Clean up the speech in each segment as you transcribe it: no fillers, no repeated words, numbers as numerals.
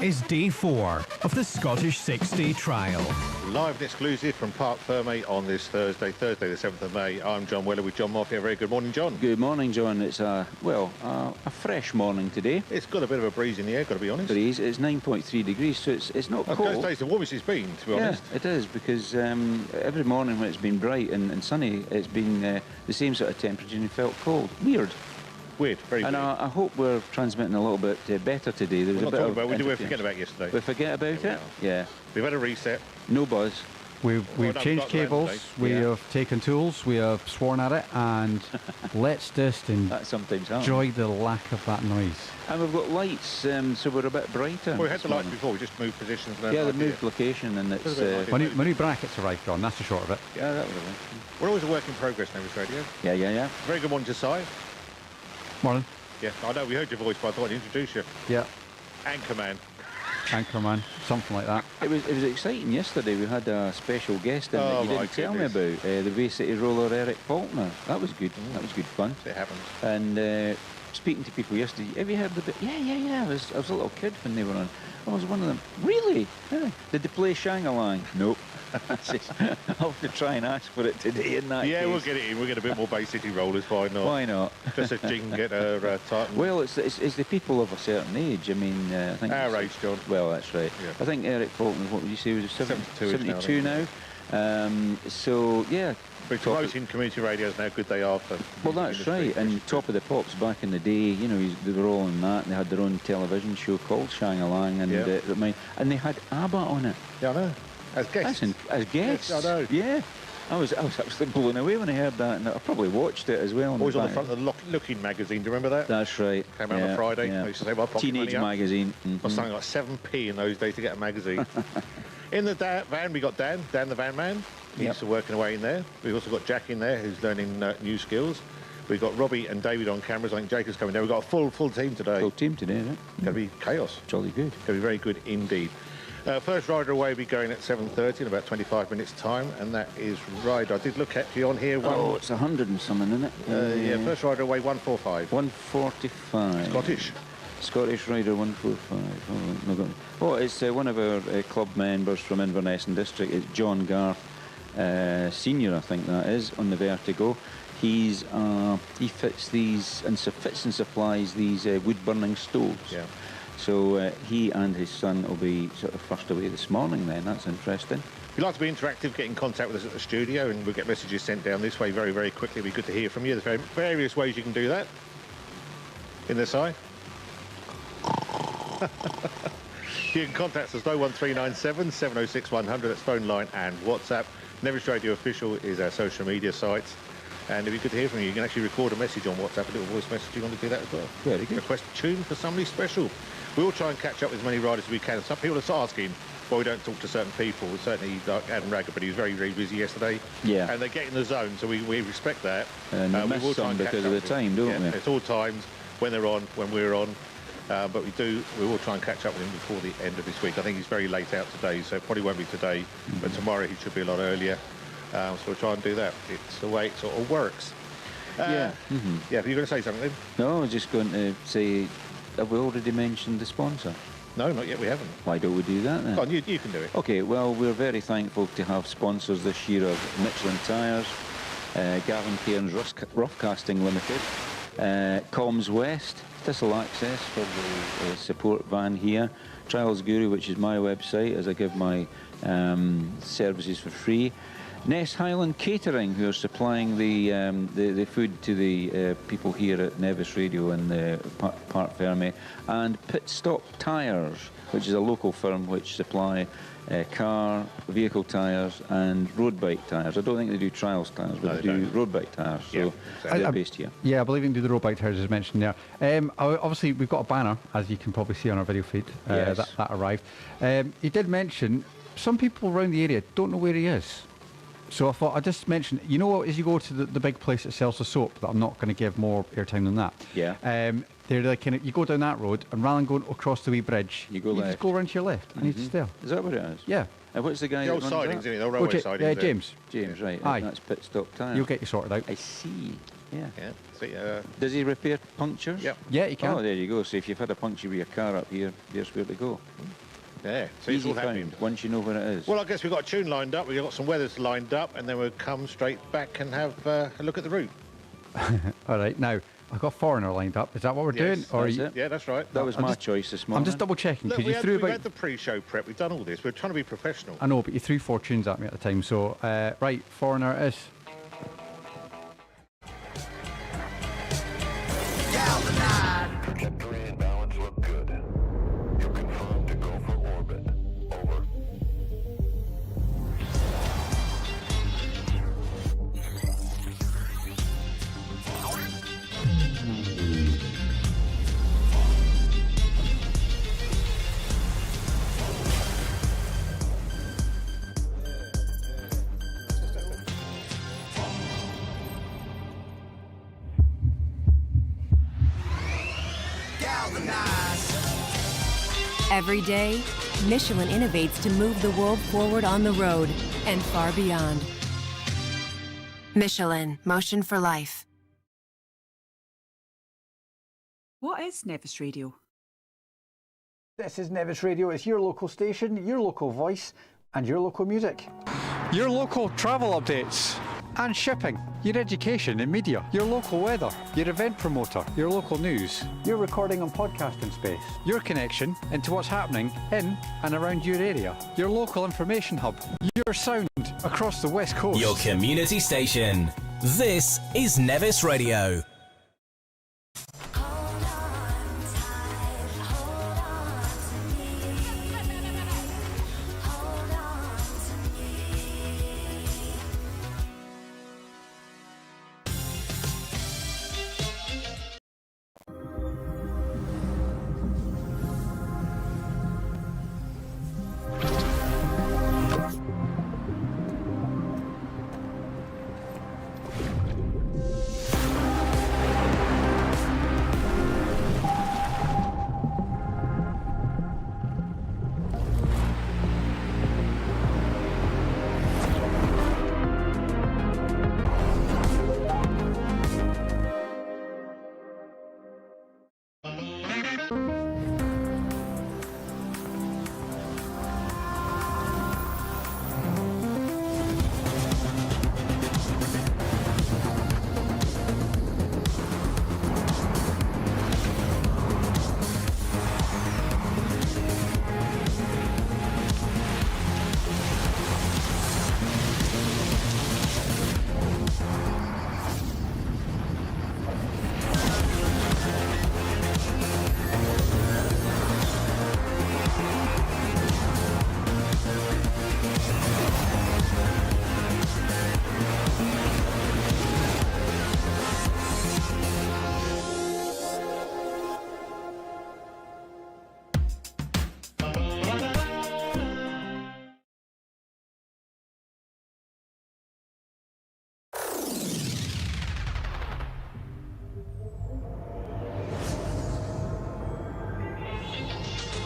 Is day 4 of the Scottish 6-day trial. Live and exclusive from Parc Ferme on this Thursday the 7th of May. I'm John Weller with John Murphy. A very good morning, John. Good morning, John. It's a fresh morning today. It's got a bit of a breeze in the air, got to be honest. Breeze. It's 9.3 degrees, so it's not cold. Those days the warmest it's been, to be honest. Yeah, it is, because every morning when it's been bright and sunny, it's been the same sort of temperature and it felt cold. Weird. Weird, very weird. And I hope we're transmitting a little bit better today. There was We're a bit not of talking about, we forget about yesterday. We forget about it? Yeah. We've had a reset. No buzz. We've changed cables, we have taken tools, we have sworn at it, and let's just that sometimes happens. enjoy the lack of that noise. And we've got lights, so we're a bit brighter. Well, we had the lights before, we just moved positions. Yeah, they moved location, and it's... My new brackets arrived, John, that's the short of it. Yeah, that was it. We're always a work in progress now, this radio. Yeah. Very good morning to Si. Morning. Yeah, I know, we heard your voice, but I thought I'd introduce you. Yeah. Anchorman, something like that. It was exciting yesterday. We had a special guest in that you didn't tell me about, the Bay City roller Eric Faulkner. That was good. That was good fun. It happens. And speaking to people yesterday, have you heard of it? Yeah. I was a little kid when they were on. I was one of them. Really? Yeah. Did they play Shang-a-Lang? Nope. I'll have to try and ask for it today in that case. We'll get it in. We'll get a bit more Bay City rollers, why not? Why not? Just so Jing can get her Titan. Well, it's the people of a certain age. I mean, I think... Our age, John. Well, that's right. Yeah. I think Eric Faulkner, what would you say, was 72 now? So, yeah. We're promoting community radios now, good they are for... Well, that's right, and Top of the Pops back in the day, you know, they were all on that, and they had their own television show called Shang-a-Lang, and and they had ABBA on it. Yeah, I know. As guests. As guests. Yes, I know. Yeah. I was absolutely blown away when I heard that, and I probably watched it as well. Always on the front of the Looking magazine, do you remember that? That's right. Came out on a Friday. Yeah. I used to say, well, Teenage magazine. Or something like 7p in those days to get a magazine. In the van, we got Dan the van man. He's working away in there. We've also got Jack in there, who's learning new skills. We've got Robbie and David on cameras. I think Jacob's coming down. We've got a full team today. Full team today, isn't it? Going to be chaos. Jolly good. Going to be very good indeed. First rider away will be going at 7:30 in about 25 minutes' time, and that is Rider. I did look at you on here. It's 100 and something, isn't it? First rider away 145. 145. Scottish Rider 145. Oh, it's one of our club members from Inverness District. It's John Garth, Senior, I think that is, on the Vertigo. He fits these and supplies these wood-burning stoves. Yeah. So he and his son will be sort of first away this morning then. That's interesting. If you'd like to be interactive, get in contact with us at the studio and we'll get messages sent down this way very, very quickly. It'll be good to hear from you. There's various ways you can do that. In this eye. You can contact us 01397 706 100. That's phone line and WhatsApp. Nevis Radio Official is our social media site. And it'd be good to hear from you. You can actually record a message on WhatsApp, a little voice message. You want to do that as well? Very good. Request a tune for somebody special. We will try and catch up with as many riders as we can. Some people are asking why we don't talk to certain people. Certainly like Adam Ragger, but he was very, very busy yesterday. Yeah. And they get in the zone, so we respect that. And we will try and because of the time, don't we? It's all times, when they're on, when we're on. But we will try and catch up with him before the end of this week. I think he's very late out today, so it probably won't be today. But tomorrow he should be a lot earlier. So we'll try and do that. It's the way it sort of works. Yeah, you're going to say something then? No, I was just going to say, have we already mentioned the sponsor? No, not yet, we haven't. Why don't we do that then? Go on, you can do it. OK, well, we're very thankful to have sponsors this year of Michelin Tyres, Gavin Cairns Rough Casting Limited, Comms West, Thistle Access for the support van here, Trials Guru, which is my website, as I give my services for free, Ness Highland Catering, who are supplying the food to the people here at Nevis Radio and Parc Ferme, and Pit Stop Tyres, which is a local firm which supply car, vehicle tyres and road bike tyres. I don't think they do trials tyres, but they do road bike tyres, so they're based here. Yeah, I believe you can do the road bike tyres as mentioned there. Obviously, we've got a banner, as you can probably see on our video feed, that arrived. He did mention some people around the area don't know where he is. So I thought I'd just mention, you know what, as you go to the big place that sells the soap, that I'm not going to give more airtime than that. Yeah. They're like, you go down that road, and rather than going across the wee bridge, you just go around to your left, and it's there. Is that what it is? Yeah. And what's the guy the old that runs sidings, that? isn't it? The railway sidings. James. James, right. Aye. That's Pit Stop Tyre. You'll get you sorted out. I see. Yeah. Yeah. See, Does he repair punctures? Yep. Yeah, you can. Oh, there you go. So if you've had a puncture with your car up here, there's where to go. Yeah. So it's Easy all found, happening. once you know where it is. Well, I guess we've got a tune lined up. We've got some weathers lined up, and then we'll come straight back and have a look at the route. All right, now, I've got Foreigner lined up. Is that what we're doing? Yes, Or that's you- it. Yeah, that's right. That was I'm my just- choice this I'm morning. just double checking Look, because you we've threw about. had the pre-show prep. We've done all this. We're trying to be professional. I know, but you threw 4 tunes at me at the time. So, right, Foreigner it is. Trajectory and balance look good. You're confirmed to go for orbit. Over. Every day, Michelin innovates to move the world forward on the road and far beyond. Michelin, motion for life. What is Nevis Radio? This is Nevis Radio. It's your local station, your local voice, and your local music. Your local travel updates and shipping, your education and media, your local weather, your event promoter, your local news, your recording and podcasting space, your connection into what's happening in and around your area, your local information hub, your sound across the West Coast. Your community station. This is Nevis Radio.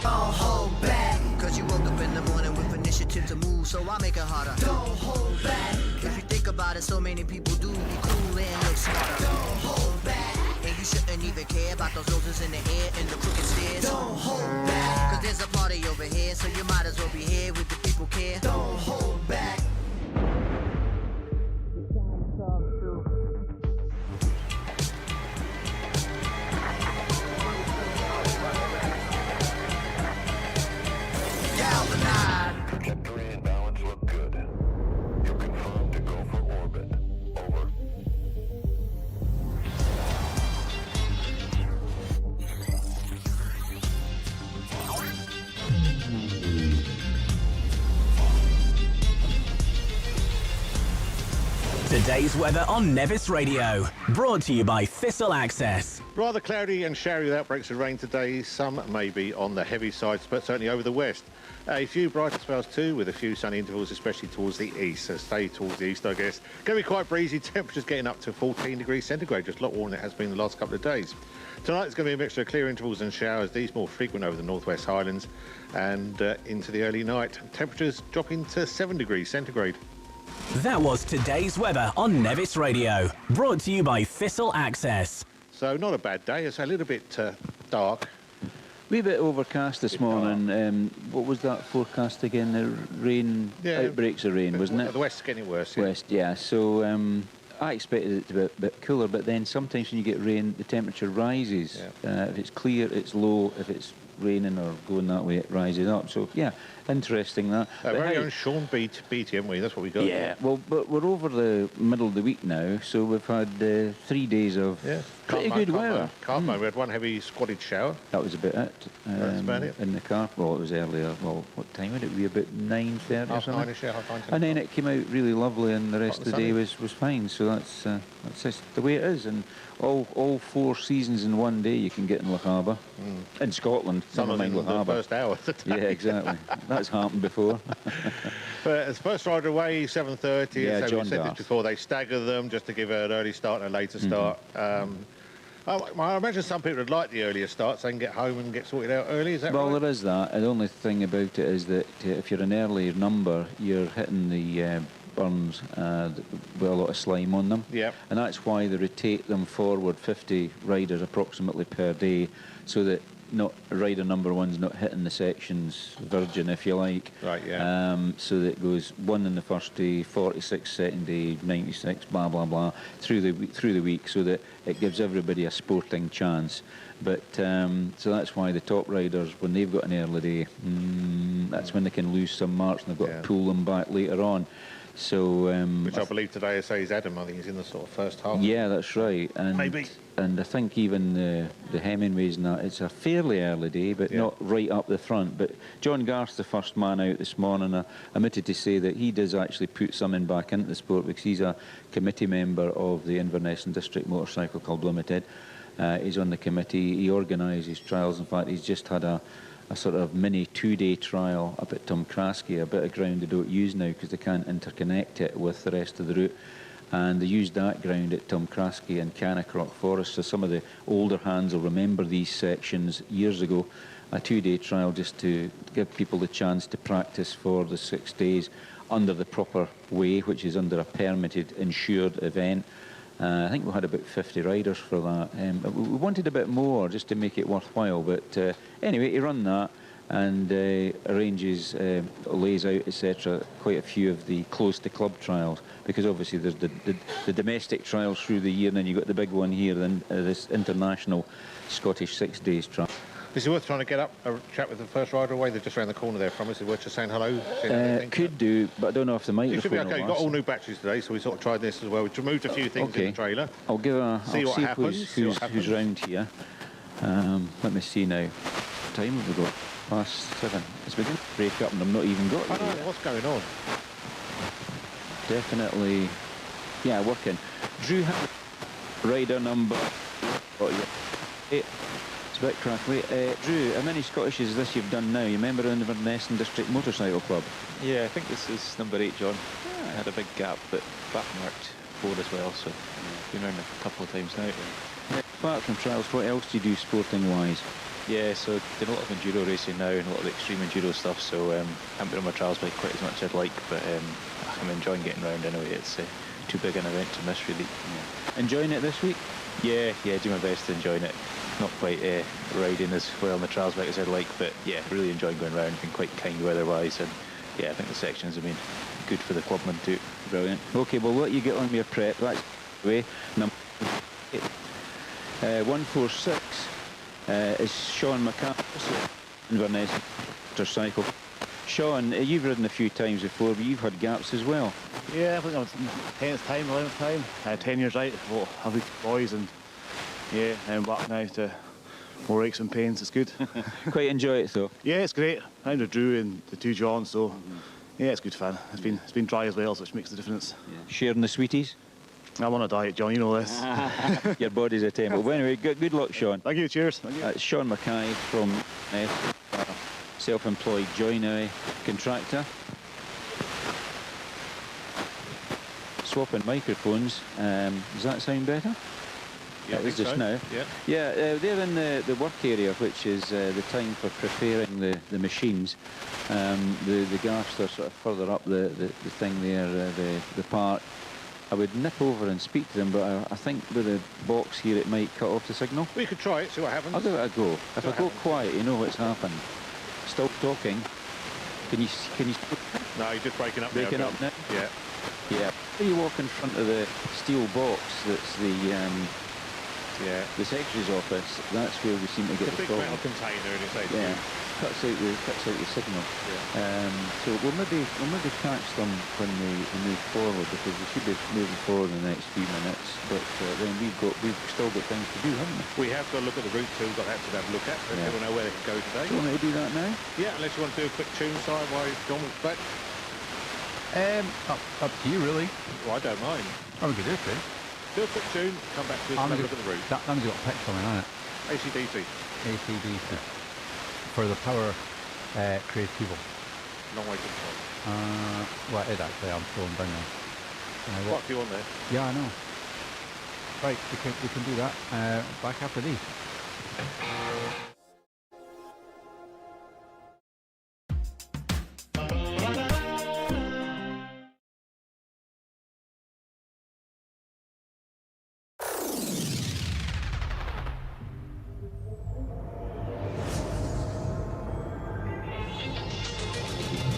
Don't hold back, cause you woke up in the morning with initiative to move, so I make it harder. Don't hold back, if you think about it, so many people do be cool and look smarter. Don't hold back, and you shouldn't even care about those roses in the air and the crooked stairs. Don't hold back, cause there's a party over here, so you might as well be here with the people care. Don't hold back. Trajectory and balance look good. You're confirmed to go for orbit. Over. Today's weather on Nevis Radio. Brought to you by Thistle Access. Rather cloudy and showery with outbreaks of rain today. Some may be on the heavy side, but certainly over the west. A few brighter spells too, with a few sunny intervals, especially towards the east. So stay towards the east, I guess. Going to be quite breezy. Temperatures getting up to 14 degrees centigrade, just a lot warmer than it has been the last couple of days. Tonight there's going to be a mixture of clear intervals and showers. These more frequent over the northwest highlands and into the early night. Temperatures dropping to 7 degrees centigrade. That was today's weather on Nevis Radio, brought to you by Thistle Access. So not a bad day. It's a little bit dark. Wee bit overcast this morning. What was that forecast again? The rain, outbreaks of rain, wasn't it? The west's getting worse. West, yeah. So I expected it to be a bit cooler, but then sometimes when you get rain, the temperature rises. If it's clear, it's low. If it's raining or going that way, it rises up. So yeah, interesting that. Very own Sean beat him, we. That's what we got. Yeah, well, but we're over the middle of the week now, so we've had 3 days of pretty good weather. We had one heavy squatted shower. That was about it. That's about it. In the car. Well, it was earlier. Well, what time would it be? About 9:30 or something. Half 9, and then it came out really lovely, and the rest of the day was fine. So that's just the way it is. And all 4 seasons in one day you can get in Loch Harbour. In Scotland, never mind Loch Harbour. The first hour of the day. Yeah, exactly. That's happened before. But as first rider away, 7:30. Yeah, so John we said this before, they stagger them just to give an early start and a later start. I imagine some people would like the earlier start so they can get home and get sorted out early. Is that right? Well, there is that. And the only thing about it is that if you're an early number, you're hitting the burns with a lot of slime on them. Yep. And that's why they rotate them forward 50 riders approximately per day, so that rider number one's not hitting the sections virgin, if you like. Right, yeah. So that it goes 1 in the first day, 46 second day, 96, blah blah blah, through the week, so that it gives everybody a sporting chance. But so that's why the top riders, when they've got an early day, that's when they can lose some marks, and they've got to pull them back later on. So which I believe today is Adam. I think he's in the sort of first half. Yeah, that's right. And maybe. And I think even the Hemingways and that, it's a fairly early day, but not right up the front. But John Garth's the first man out this morning. I omitted to say that he does actually put something back into the sport, because he's a committee member of the Inverness and District Motorcycle Club Limited. He's on the committee. He organises trials. In fact, he's just had a sort of mini 2-day trial up at Tumcrasky, a bit of ground they don't use now because they can't interconnect it with the rest of the route. And they used that ground at Tumcrasky and Cannockrock Forest, so some of the older hands will remember these sections years ago. A 2-day trial just to give people the chance to practice for the 6 days under the proper way, which is under a permitted, insured event. I think we had about 50 riders for that. We wanted a bit more just to make it worthwhile, but anyway, he run that and arranges, lays out, etc., quite a few of the close to club trials, because obviously there's the domestic trials through the year, and then you've got the big one here, then this international Scottish 6 days trial. Is it worth trying to get up a chat with the first rider away? They're just around the corner there from us. Is it worth just saying hello? Could do, but I don't know if the microphone. It should be okay. You've got all new batteries today, so we sort of tried this as well. We've removed a few things in the trailer. I'll give see what happens. Who's round here. Let me see now. What time have we got? Past 7. It's beginning to break up, and I'm not even got I don't know what's going on. Definitely, yeah, working. Drew, rider number. It's a bit crackly. Drew, how many Scottishes is this you've done now? You remember in the Inverness and District Motorcycle Club? Yeah, I think this is number 8, John. I had a big gap, but back marked 4 as well, so been around a couple of times now. Apart from trials, what else do you do sporting-wise? Yeah, so doing a lot of enduro racing now and a lot of extreme enduro stuff, so I haven't been on my trials bike quite as much as I'd like, but I'm enjoying getting around anyway. It's too big an event to miss, really. Yeah. Enjoying it this week? Yeah, do my best to enjoying it. Not quite riding as well on the trials bike as I'd like, but yeah, really enjoying going around. Been quite kind weather-wise, and yeah, I think the sections have been good for the clubman too. Brilliant. Okay, well, let you get on with your prep. That's the way. Number 146 is Sean McCarthy, Inverness Motorcycle. Sean, you've ridden a few times before, but you've had gaps as well. Yeah, I think I was 10th time, 11th time. I had 10 years out, well, I've been boys, and yeah, I'm back now to more aches and pains. It's good. Quite enjoy it though. Yeah, it's great. I'm with Drew and the 2 Johns, so yeah, it's good fun. It's been dry as well, so which makes the difference. Yeah. Sharing the sweeties? I'm on a diet, John, you know this. Your body's a temple. Well, anyway, good luck, Sean. Thank you, cheers. Thank you. Sean Mackay from self-employed joinery contractor. Swapping microphones. Does that sound better? Yeah, that was I think just so. now. Yeah. Yeah, they're in the work area, which is the time for preparing the machines. The gaffs are sort of further up the thing there, the park. I would nip over and speak to them, but I think with the box here it might cut off the signal. We could try it, see what happens. I'll give it a go. If I what go happens. quiet, you know what's happened. Stop talking. Can you? No, you're just breaking up Breaking now. up now? Yeah. Yeah. When you walk in front of the steel box, that's the secretary's office. That's where we seem to get It's a the big problem. metal container in its HQ. Yeah. Cuts out the signal. So we'll maybe catch them when they move forward, because we should be moving forward in the next few minutes. But then we've still got things to do, haven't we? We have got to look at the route too. We've got that to have a look at. Let people know where they can go today. Do you want me to do that now? Yeah, unless you want to do a quick tune side while John was back. Up to you, really. Well, I don't mind. Oh, we could do it, okay. Do a quick tune, come back to us and have a look at the route. That one's got a picture on it, hasn't it? ACDC. ACDC. For the power creativo. Long way to the top. Well, it actually, I'm scrolling down now. Quite a few on there. Yeah, I know. Right, we can do that. Back after these.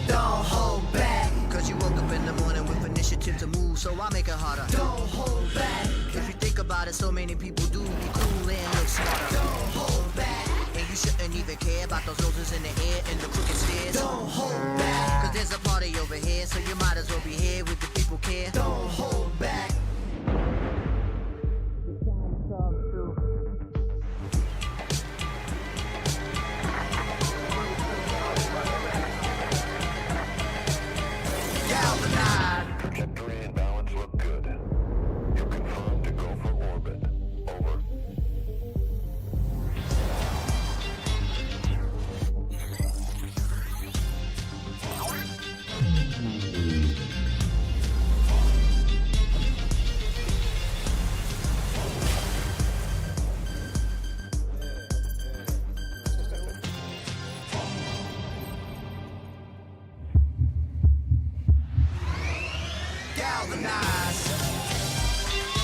Don't hold back, cause you woke up in the morning with initiative to move, so I make it harder. Don't hold back, if you think about it, so many people do be cool and look smarter. Don't hold back, and you shouldn't even care about those roses in the air and the crooked stairs. Don't hold back, cause there's a party over here, so you might as well be here with the people care. Don't hold back. Trajectory and balance look good. You're confirmed to go for orbit. Over.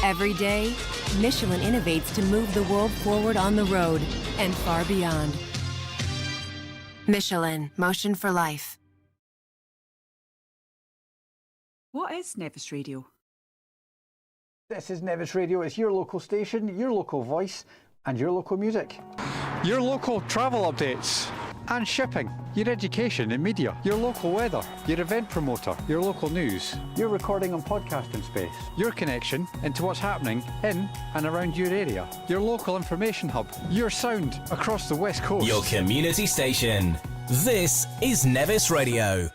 Every day, Michelin innovates to move the world forward on the road and far beyond. Michelin, motion for life. What is Nevis Radio? This is Nevis Radio. It's your local station, your local voice, and your local music. Your local travel updates and shipping, your education and media, your local weather, your event promoter, your local news, your recording and podcasting space, your connection into what's happening in and around your area, your local information hub, your sound across the West Coast. Your community station. This is Nevis Radio.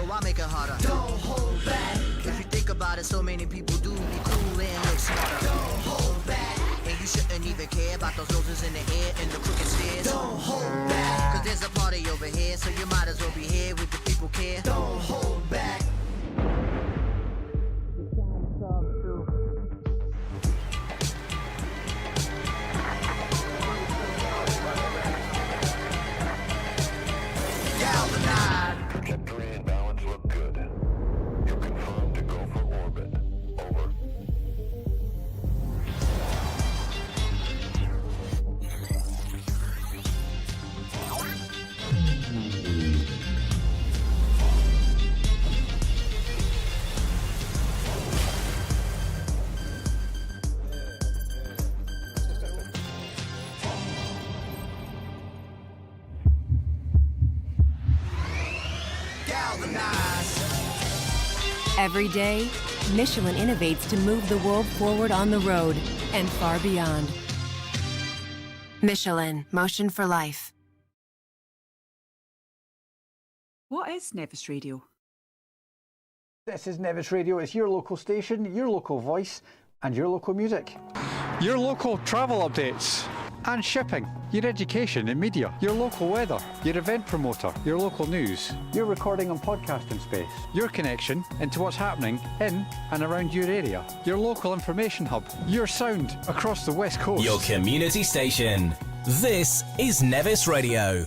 so I make it harder. Don't hold back. If you think about it, so many people do be cool and look smarter. Don't hold back. And you shouldn't even care about those noses in the air and the crooked stairs. Don't hold back. Cause there's a party over here, so you might as well be here with the people care. Don't hold back. Trajectory and balance look good. You're confirmed to go for orbit. Over. Every day, Michelin innovates to move the world forward on the road and far beyond. Michelin, motion for life. What is Nevis Radio? This is Nevis Radio. It's your local station, your local voice, and your local music. Your local travel updates and shipping, your education and media, your local weather, your event promoter, your local news, your recording and podcasting space, your connection into what's happening in and around your area, your local information hub, your sound across the West Coast. Your community station. This is Nevis Radio.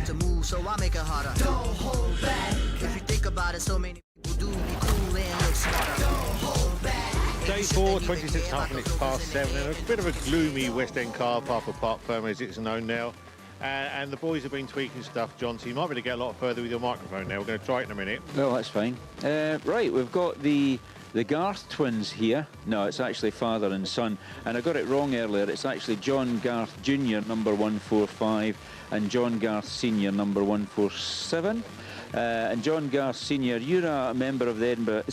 To move, so I make it harder. Don't hold back. If you think about it, so many people do be cool and look smarter. Don't hold back. Day 4, 26 half minutes past 7, and a bit of a gloomy West End car park for Parc Ferme as it's known now. And the boys have been tweaking stuff, John, so you might be able to get a lot further with your microphone now. We're going to try it in a minute. Well, that's fine. Right, we've got the Garth twins here. No, it's actually father and son. And I got it wrong earlier. It's actually John Garth Jr., number 145, and John Garth Sr., number 147. And John Garth Sr., you're a member of the Edinburgh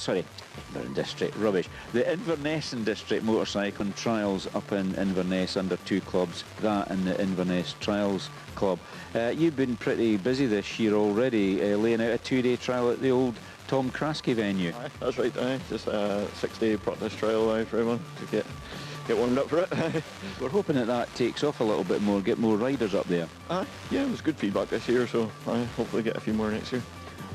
District, rubbish. The Inverness District Motorcycling Trials up in Inverness under two clubs, that and the Inverness Trials Club. You've been pretty busy this year already, laying out a two-day trial at the old Tom Kraske venue. Aye, that's right, just a 6-day practice trial for everyone to get warmed up for it. We're hoping that takes off a little bit more, get more riders up there. Yeah, it was good feedback this year, so I hopefully get a few more next year.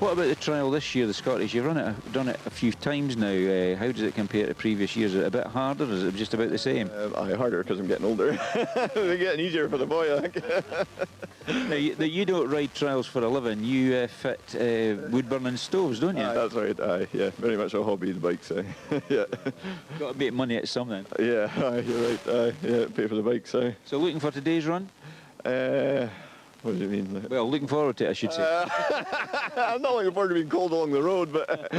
What about the trial this year, the Scottish? You've done it a few times now. How does it compare to previous years? Is it a bit harder, or is it just about the same? Harder because I'm getting older. They're getting easier for the boy, I think. Now, you don't ride trials for a living. You fit wood-burning stoves, don't you? That's right, yeah, very much a hobby, the bikes, yeah. Got to make money at something. Yeah, you're right, yeah, pay for the bikes, So looking for today's run? What do you mean? Well, looking forward to it, I should say. I'm not looking forward to being cold along the road, but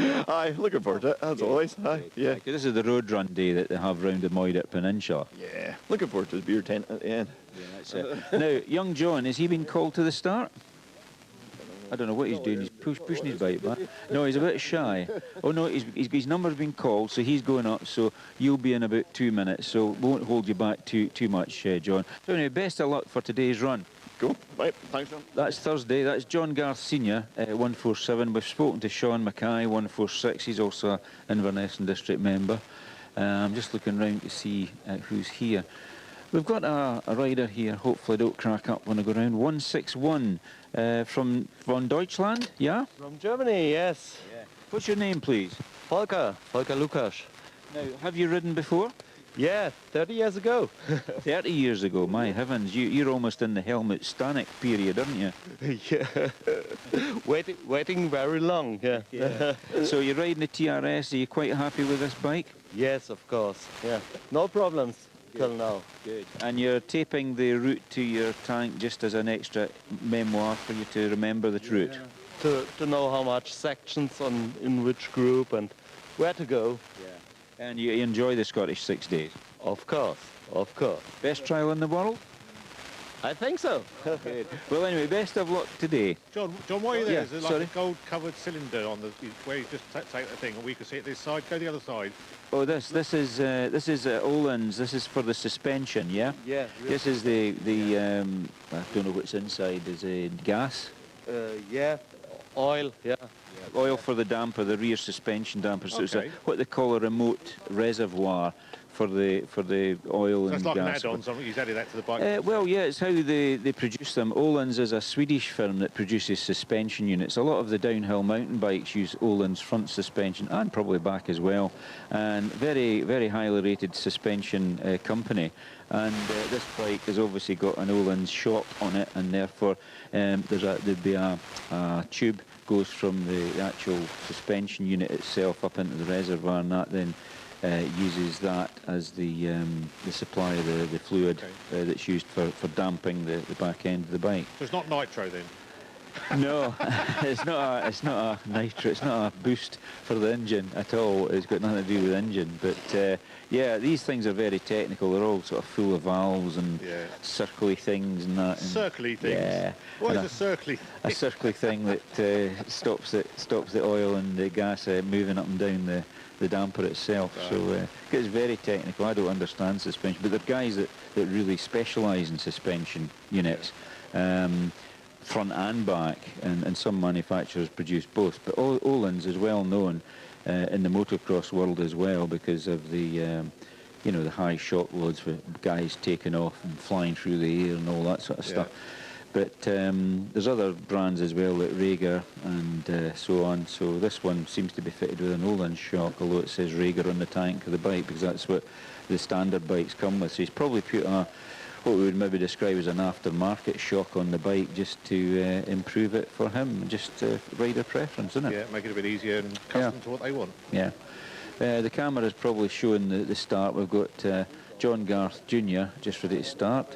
looking forward to it, as always. Yeah. This is the road run day that they have round the Moidart Peninsula. Yeah, looking forward to the beer tent at the end. Yeah, that's it. Now, young John, has he been called to the start? I don't know what he's doing. He's pushing his bike back. No, he's a bit shy. Oh no, his number's been called, so he's going up. So you'll be in about 2 minutes. So won't hold you back too much, John. So anyway, best of luck for today's run. Cool. Right. Thanks, John. That's Thursday. That's John Garth Senior, 147. We've spoken to Sean Mackay, 146. He's also an Inverness and District member. I'm just looking round to see who's here. We've got a rider here. Hopefully, don't crack up when I go round. 161 from Deutschland. Yeah. From Germany. Yes. Yeah. What's your name, please? Volker Lukas. Now, have you ridden before? Yeah, 30 years ago. 30 years ago, my heavens. You're almost in the Helmut Stanek period, aren't you? Yeah. waiting very long, yeah. So you're riding the TRS. Are you quite happy with this bike? Yes, of course. Yeah. No problems till now. Good. And you're taping the route to your tank just as an extra memoir for you to remember the route? To know how much sections in which group and where to go. Yeah. And you enjoy the Scottish 6 days? Of course. Best trial in the world? I think so. Good. Well, anyway, best of luck today. John, while you're there, Yeah, there's like a gold-covered cylinder on the where you just take the thing, and we can see it this side. Go the other side. Oh, this is Olin's. This is for the suspension, yeah. Yeah. This is the I don't know what's inside. Is it gas? Yeah. Oil. Yeah. Oil for the damper, the rear suspension damper. So it's what they call a remote reservoir for the oil and gas. So it's like an add-on, something you've added that to the bike? Well, yeah, it's how they produce them. Olin's is a Swedish firm that produces suspension units. A lot of the downhill mountain bikes use Olin's front suspension, and probably back as well. And very, very highly rated suspension company. And this bike has obviously got an Olin's shock on it, and therefore there'd be a tube goes from the actual suspension unit itself up into the reservoir, and that then uses that as the supply of the fluid that's used for damping the back end of the bike. So it's not nitro then? No, it's not a nitro. It's not a boost for the engine at all. It's got nothing to do with engine. But yeah, these things are very technical. They're all sort of full of valves and circly things and that. Circly things. Yeah. What is a circly? A circly thing that stops the oil and the gas moving up and down the damper itself. So it's very technical. I don't understand suspension, but there are guys that really specialise in suspension units. Front and back, and some manufacturers produce both. But Olin's is well known in the motocross world as well because of the the high shock loads for guys taking off and flying through the air and all that sort of stuff. But there's other brands as well, like Rager and so on. So this one seems to be fitted with an Olin's shock, although it says Rager on the tank of the bike because that's what the standard bikes come with. So he's probably put what we would maybe describe as an aftermarket shock on the bike just to improve it for him, just rider preference, isn't it? Yeah, make it a bit easier and custom to what they want. Yeah. The camera's probably showing the start. We've got John Garth Jr. just ready to start.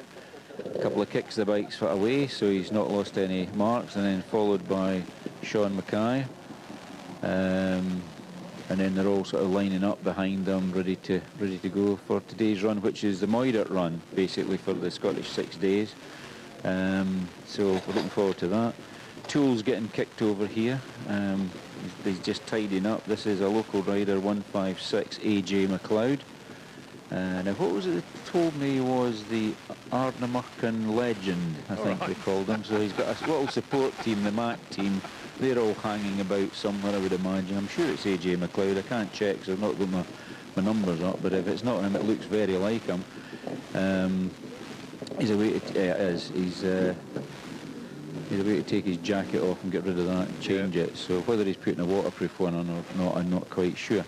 A couple of kicks the bike's away, so he's not lost any marks, and then followed by Sean Mackay. And then they're all sort of lining up behind them, ready to go for today's run, which is the Moidart run, basically, for the Scottish 6 days. So we're looking forward to that. Tools getting kicked over here. He's just tidying up. This is a local rider, 156 AJ McLeod. Now, what was it they told me was the Ardnamurchan legend, I think they called him. So he's got a little support team, the Mac team. They're all hanging about somewhere, I would imagine. I'm sure it's AJ McLeod. I can't check because I've not got my numbers up, but if it's not him, it looks very like him. He's away. It is. He's He's about to take his jacket off and get rid of that and change it. So whether he's putting a waterproof one on or not, I'm not quite sure.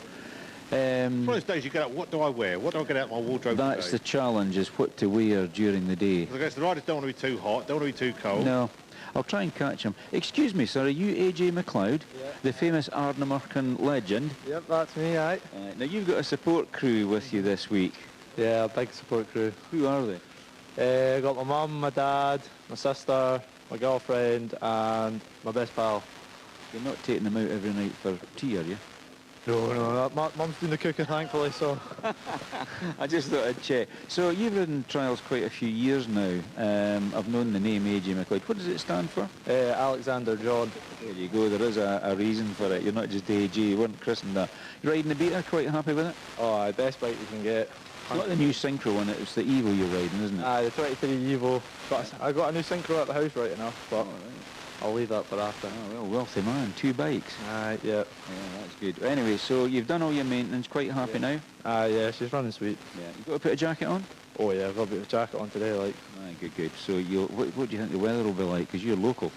One of those days you get up, what do I wear? What do I get out of my wardrobe That's today? the challenge, is what to wear during the day. Because I guess the riders don't want to be too hot, don't want to be too cold. No. I'll try and catch him. Excuse me, sir, are you AJ McLeod, the famous Ardnamurchan legend? Yep, that's me, aye. Now, you've got a support crew with you this week. Yeah, a big support crew. Who are they? I got my mum, my dad, my sister, my girlfriend, and my best pal. You're not taking them out every night for tea, are you? No, mum's doing the cooking, thankfully, so... I just thought I'd check. So you've ridden trials quite a few years now. I've known the name AJ McLeod. What does it stand for? Alexander John. There you go, there is a reason for it. You're not just AJ, you weren't christened that. You're riding the Beta, quite happy with it? Oh, aye, best bike you can get. It's not the new Synchro one, it's the Evo you're riding, isn't it? Aye, the 23 Evo. I got a new Synchro at the house right enough, but I'll leave that for after. Oh, well, wealthy man, 2 bikes. Aye, yeah. Yeah, that's good. Anyway, so you've done all your maintenance, quite happy now? Aye, yeah, she's running sweet. Yeah. You got to put a jacket on? Oh yeah, I've got a bit of jacket on today, like. Aye, good. So what do you think the weather will be like? Because you're local.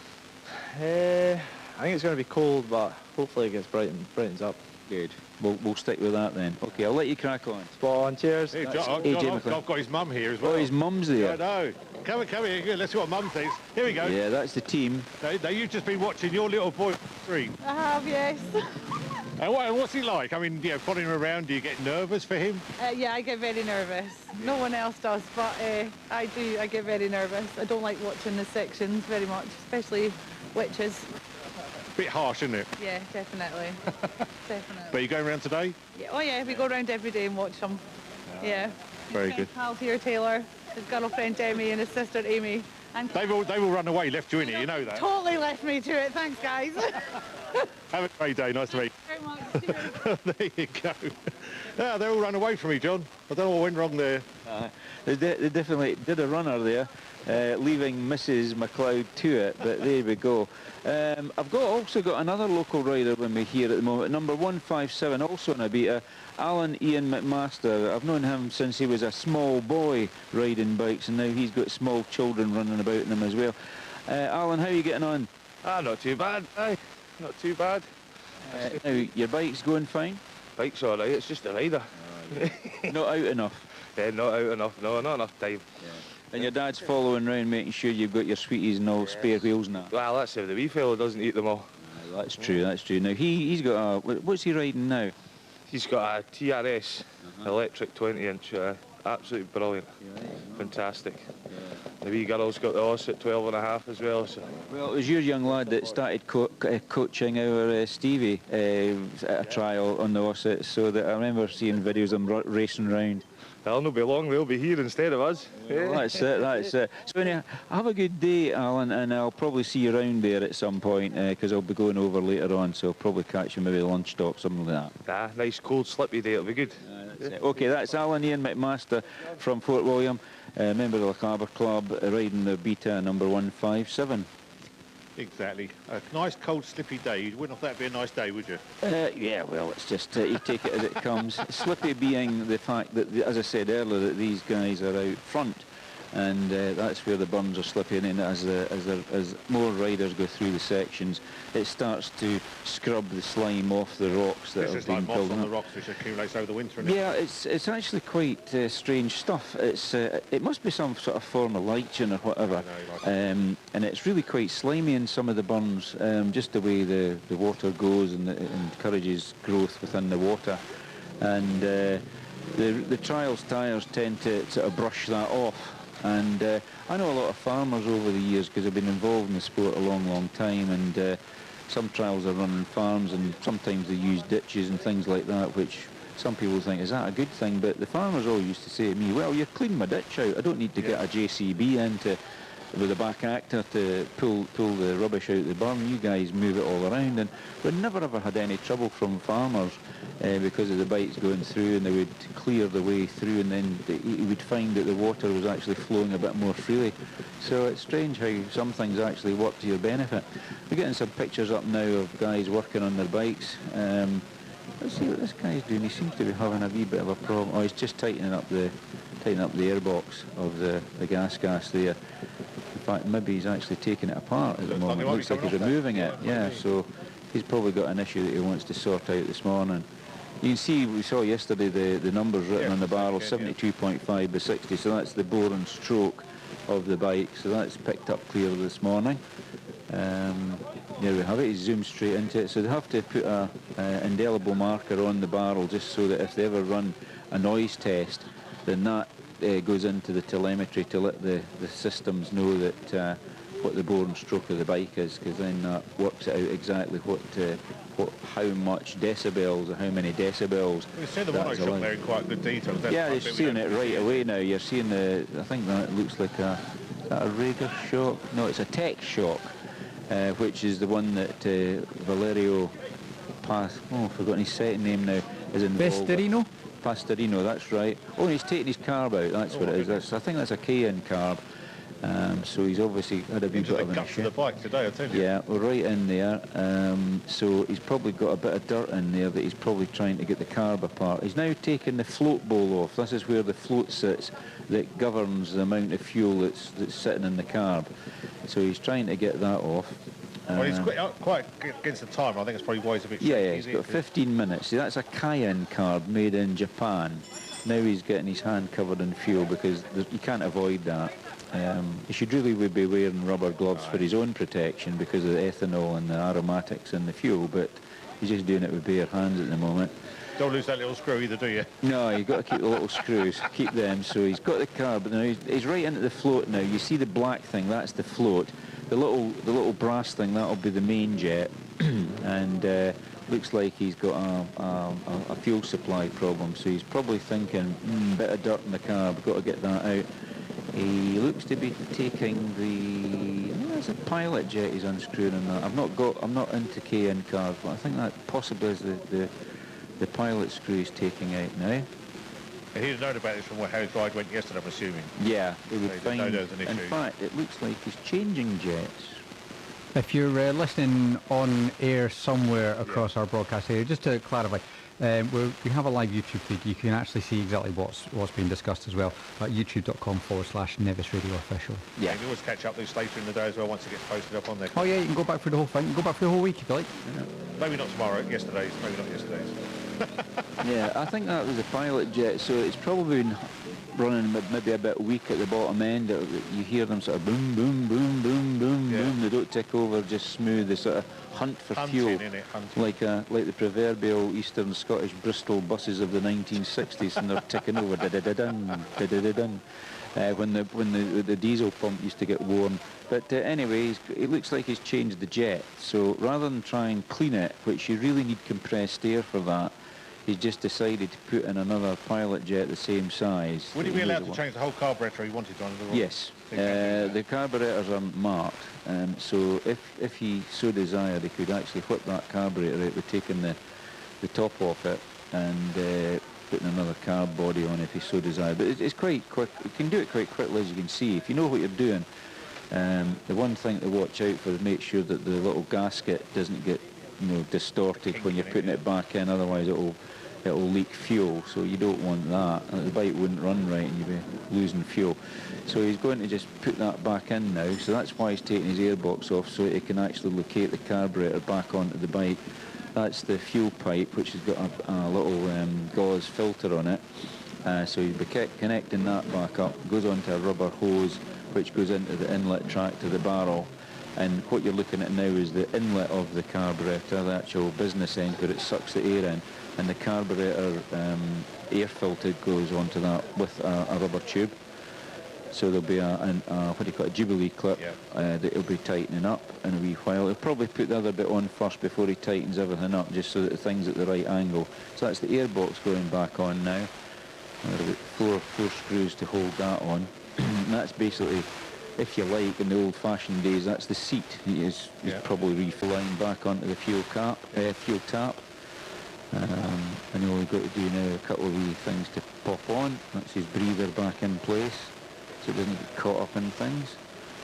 I think it's going to be cold, but hopefully it gets brightens up. Good. We'll stick with that then. Okay, I'll let you crack on. Spot on, cheers. Hey, That's John, AJ I've got his mum here as well. Oh, his mum's there. Yeah, no. Come here. Let's see what mum thinks. Here we go. Yeah, that's the team. Now, you've just been watching your little boy screen. I have, yes. And what's he like? I mean, following him around, do you get nervous for him? Yeah, I get very nervous. No one else does, but I do. I get very nervous. I don't like watching the sections very much, especially witches. Bit harsh, isn't it? Yeah, definitely. Definitely. But you going around today? Yeah, oh yeah, we go around every day and watch them. Yeah. Very His good. pals here, Taylor, his girlfriend Demi and his sister Amy. And They've all run away, left you in here, you know that. Totally left me to it. Thanks, guys. Have a great day, nice to meet Very much. There you go. Yeah, they all ran away from me, John. I don't know what went wrong there. They definitely did a runner there, leaving Mrs. McLeod to it, but there we go. I've also got another local rider with me here at the moment, number 157, also in a Beta, Alan Ian McMaster. I've known him since he was a small boy riding bikes, and now he's got small children running about in them as well. Alan, how are you getting on? Not too bad, aye. Not too bad. Now, your bike's going fine? Bike's alright, it's just a rider. Not out enough? Yeah, not out enough, no, not enough time. Yeah. And your dad's following round making sure you've got your sweeties and all spare wheels now? Well, that's if the wee fellow doesn't eat them all. That's true. Now, he's got a... What's he riding now? He's got a TRS, electric 20-inch, absolutely brilliant. Fantastic. The wee girl's got the Oss at 12.5 as well. So. Well, it was your young lad that started coaching our Stevie at a trial on the Ossets, so that I remember seeing videos of him racing around. They'll not be long, they'll be here instead of us. Well, that's it. So anyway, have a good day, Alan, and I'll probably see you around there at some point, because I'll be going over later on, so I'll probably catch you maybe at lunch stop, something like that. Nice cold slippy day, it'll be good. That's it. Okay, that's Alan Ian McMaster from Fort William, member of the Carburetor Club, riding the Beta number 157. Exactly. A nice cold slippy day. You wouldn't have thought that'd be a nice day, would you? Yeah, well, it's just you take it as it comes. Slippy being the fact that, as I said earlier, that these guys are out front, and that's where the burns are slippy. And then as more riders go through the sections, it starts to scrub the slime off the rocks that have been like moss building on the up. rocks which accumulates over the winter. Isn't it? Yeah, it's actually quite strange stuff. It must be some sort of form of lichen or whatever, and it's really quite slimy in some of the burns, just the way the water goes and encourages growth within the water, and the trials tyres tend to sort of brush that off. And I know a lot of farmers over the years, because I've been involved in the sport a long time, and some trials are running farms, and sometimes they use ditches and things like that, which some people think, is that a good thing? But the farmers all used to say to me, well, you clean my ditch out, I don't need to get a JCB in with a back actor to pull the rubbish out of the burn. You guys move it all around. And we never ever had any trouble from farmers because of the bikes going through, and they would clear the way through, and then you would find that the water was actually flowing a bit more freely. So it's strange how some things actually work to your benefit. We're getting some pictures up now of guys working on their bikes. Let's see what this guy's doing. He seems to be having a wee bit of a problem. Oh, he's just tightening up the airbox of the gas there. In fact, maybe he's actually taking it apart at the moment. It looks like he's removing it. Yeah, so he's probably got an issue that he wants to sort out this morning. You can see, we saw yesterday the numbers written on the barrel, 72.5 by 60, so that's the bore and stroke of the bike, so that's picked up clear this morning. There we have it, he's zoomed straight into it, so they have to put a indelible marker on the barrel just so that if they ever run a noise test, then that goes into the telemetry to let the systems know that what the bore and stroke of the bike is, because then that works it out exactly how much decibels or how many decibels. We see the mono shock there in quite good detail. Yeah, you're seeing it right away now. You're seeing I think that looks like is that a Rager shock? No, it's a Tech shock, which is the one that Valerio I've forgotten his second name now, is involved. Pastorino, that's right. Oh, he's taking his carb out, that's what it is. I think that's a Cayenne carb. So he's obviously had a wee bit of an issue. The bike today, I tell you. Yeah, we're right in there. So he's probably got a bit of dirt in there that he's probably trying to get the carb apart. He's now taken the float bowl off. This is where the float sits that governs the amount of fuel that's sitting in the carb. So he's trying to get that off. Well, he's quite against the time. I think it's probably why he's a bit shaky. Yeah, he's got 15 minutes. See, that's a Cayenne carb made in Japan. Now he's getting his hand covered in fuel because you can't avoid that. He should really be wearing rubber gloves for his own protection because of the ethanol and the aromatics in the fuel, but he's just doing it with bare hands at the moment. Don't lose that little screw either, do you? No, you've got to keep the little screws, keep them. So he's got the carb, now he's right into the float now. You see the black thing, that's the float. The little brass thing, that'll be the main jet, and looks like he's got a fuel supply problem. So he's probably thinking, bit of dirt in the carb, got to get that out. He looks to be taking there's a pilot jet he's unscrewing on that. I'm not into Cayenne carbs, but I think that possibly is the pilot screw he's taking out now. And he'd known about this from how his ride went yesterday, I'm assuming. Yeah, he would find. Know there's an issue. In fact, it looks like he's changing jets. If you're listening on air somewhere across our broadcast area, just to clarify, we have a live YouTube feed. You can actually see exactly what's being discussed as well at youtube.com/Nevis Radio Official. Yeah, you can always catch up this later in the day as well once it gets posted up on there. Oh yeah, you can go back through the whole thing. You can go back through the whole week if you like. Yeah. Maybe not tomorrow, yesterday's, maybe not yesterday's. Yeah, I think that was a pilot jet, so it's probably been running maybe a bit weak at the bottom end. You hear them sort of boom, boom, boom, boom, boom, boom. They don't tick over just smooth. They sort of hunt for fuel, like the proverbial Eastern Scottish Bristol buses of the 1960s, and they're ticking over da-da-da-dun, da-da-da-dun, when the diesel pump used to get worn. But anyway, it looks like he's changed the jet. So rather than try and clean it, which you really need compressed air for that, he's just decided to put in another pilot jet the same size. Would he be allowed to change the whole carburetor he wanted to? Yes. The carburetors are marked, so if he so desired, he could actually whip that carburetor out with taking the top off it and putting another carb body on if he so desired. But it's quite quick. You can do it quite quickly, as you can see. If you know what you're doing, the one thing to watch out for is make sure that the little gasket doesn't get distorted when you're putting it back in, otherwise it'll leak fuel, so you don't want that, and the bike wouldn't run right and you'd be losing fuel. So he's going to just put that back in now, so that's why he's taking his airbox off, so he can actually locate the carburetor back onto the bike. That's the fuel pipe, which has got a little gauze filter on it, so he'll be connecting that back up. It goes onto a rubber hose which goes into the inlet track to the barrel. And what you're looking at now is the inlet of the carburetor, the actual business end where it sucks the air in, and the carburetor air filter goes onto that with a rubber tube. So there'll be a Jubilee clip that he'll be tightening up in a wee while. He'll probably put the other bit on first before he tightens everything up, just so that the thing's at the right angle. So that's the airbox going back on now. There are about four screws to hold that on. And that's basically, if you like, in the old-fashioned days, that's the seat. He's probably refilling back onto the fuel tap. And all we've got to do now, a couple of wee things to pop on. That's his breather back in place, so it doesn't get caught up in things.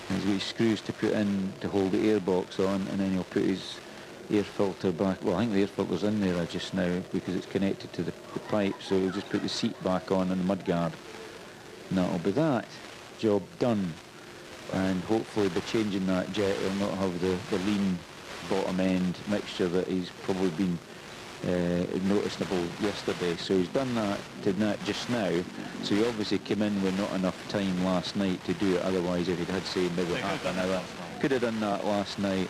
And he's got his screws to put in to hold the airbox on, and then he'll put his air filter back. Well, I think the air filter's in there just now because it's connected to the pipe, so he'll just put the seat back on and the mudguard. And that'll be that. Job done. and hopefully by changing that jet he'll not have the lean bottom end mixture that he's probably been noticeable yesterday. So he's done that just now, so he obviously came in with not enough time last night to do it. Otherwise, if he'd had, say, maybe half an hour, could have done that last night.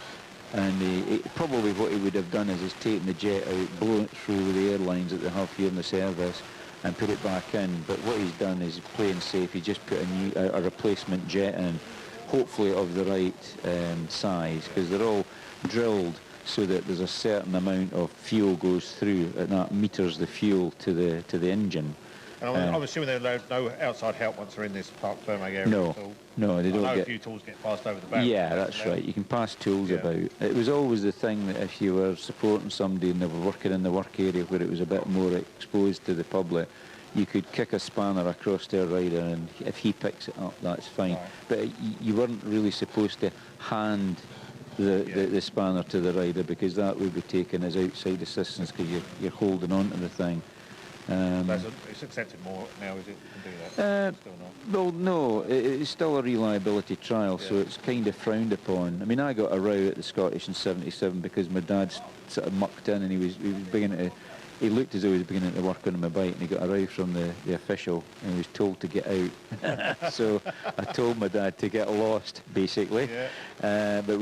And he probably what he would have done is taken the jet out, blown it through with the airlines that they have here in the service, and put it back in. But what he's done is playing safe. He just put a replacement jet in, hopefully of the right size, because they're all drilled so that there's a certain amount of fuel goes through, and that meters the fuel to the engine. And I'm assuming there's no outside help once they're in this Parc Ferme area. No, no, they don't I know get. a few tools get passed over the back. Yeah, that's right. You can pass tools about. It was always the thing that if you were supporting somebody and they were working in the work area where it was a bit more exposed to the public, you could kick a spanner across their rider, and if he picks it up, that's fine. Right. But you weren't really supposed to hand the spanner to the rider, because that would be taken as outside assistance, because you're holding on to the thing. It's accepted more now, is it? Can do that? Still not? Well, no, it's still a reliability trial, so it's kind of frowned upon. I mean, I got a row at the Scottish in '77 because my dad sort of mucked in, and he was beginning to. He looked as though he was beginning to work on my bike, and he got a row from the official, and he was told to get out. So I told my dad to get lost, basically. Yeah. But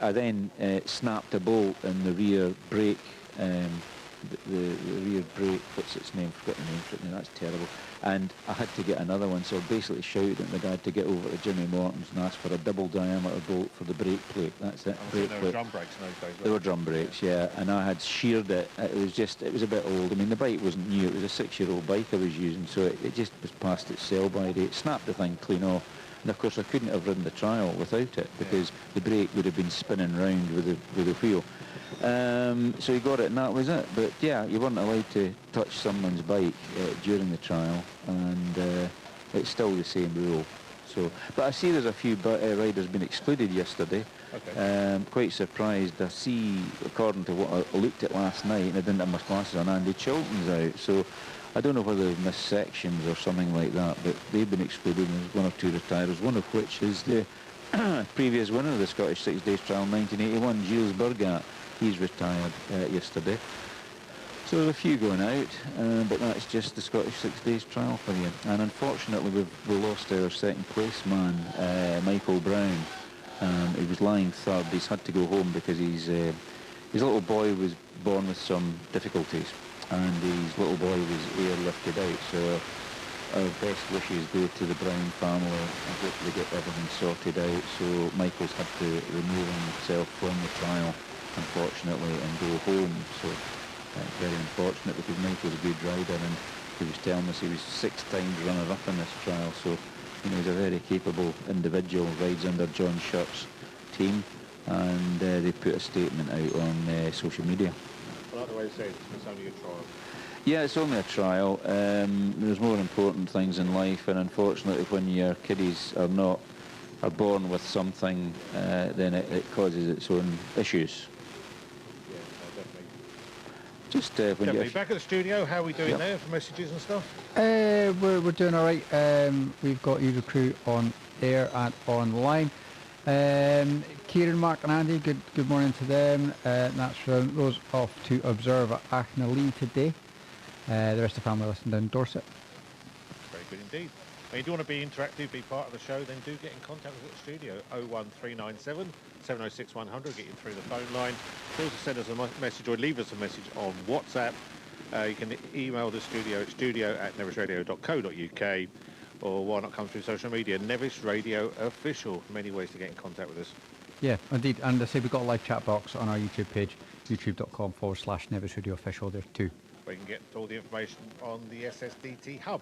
I then snapped a bolt in the rear brake. The rear brake, what's its name? Forgot the name for it now, that's terrible. And I had to get another one, so I basically shouted at my dad to get over to Jimmy Morton's and ask for a double diameter bolt for the brake plate. That's it. There were drum brakes in those days. There were drum brakes, yeah, and I had sheared it. It was a bit old. I mean, the bike wasn't new, it was a 6-year-old bike I was using, so it just was past its sell-by date. Snapped the thing clean off. And of course I couldn't have ridden the trial without it, because the brake would have been spinning round with the wheel. So he got it, and that was it. But yeah, you weren't allowed to touch someone's bike during the trial, and it's still the same rule. So, but I see there's a few riders been excluded yesterday. Okay. Quite surprised. I see, according to what I looked at last night, and I didn't have my glasses on, Andy Chilton's out. So I don't know whether they've missed sections or something like that, but they've been excluded, and there's one or two retirers, one of which is the previous winner of the Scottish 6 Days Trial 1981, Gilles Burgat. He's retired yesterday. So there's a few going out, but that's just the Scottish 6 Days Trial for you. And unfortunately we lost our second place man, Michael Brown. He was lying third. He's had to go home because his little boy was born with some difficulties, and his little boy was airlifted out. So our best wishes go to the Brown family, and hope they get everything sorted out. So Michael's had to remove himself from the trial, unfortunately, and go home. So very unfortunate, because Michael's a good rider, and he was telling us he was 6 times runner-up in this trial. So he's a very capable individual, rides under John Shirt's team, and they put a statement out on social media. Well, like the way you said, it's only a trial. Yeah, it's only a trial. There's more important things in life, and unfortunately when your kiddies are born with something, then it causes its own issues. Just when you're back at the studio, how are we doing there for messages and stuff? We're doing all right. We've got you recruit on air and online. Kieran, Mark and Andy, good morning to them. That's from those off to observe at Acknowledgments today. The rest of the family listened in Dorset. Very good indeed. If you do want to be interactive, be part of the show, then do get in contact with the studio. 01397 706 100, get you through the phone line. You can also send us a message or leave us a message on WhatsApp. You can email the studio at studio@nevisradio.co.uk, or why not come through social media, Nevis Radio Official. Many ways to get in contact with us. Yeah, indeed. And I say we've got a live chat box on our YouTube page, youtube.com/Nevis Radio Official there too. We can get all the information on the SSDT hub.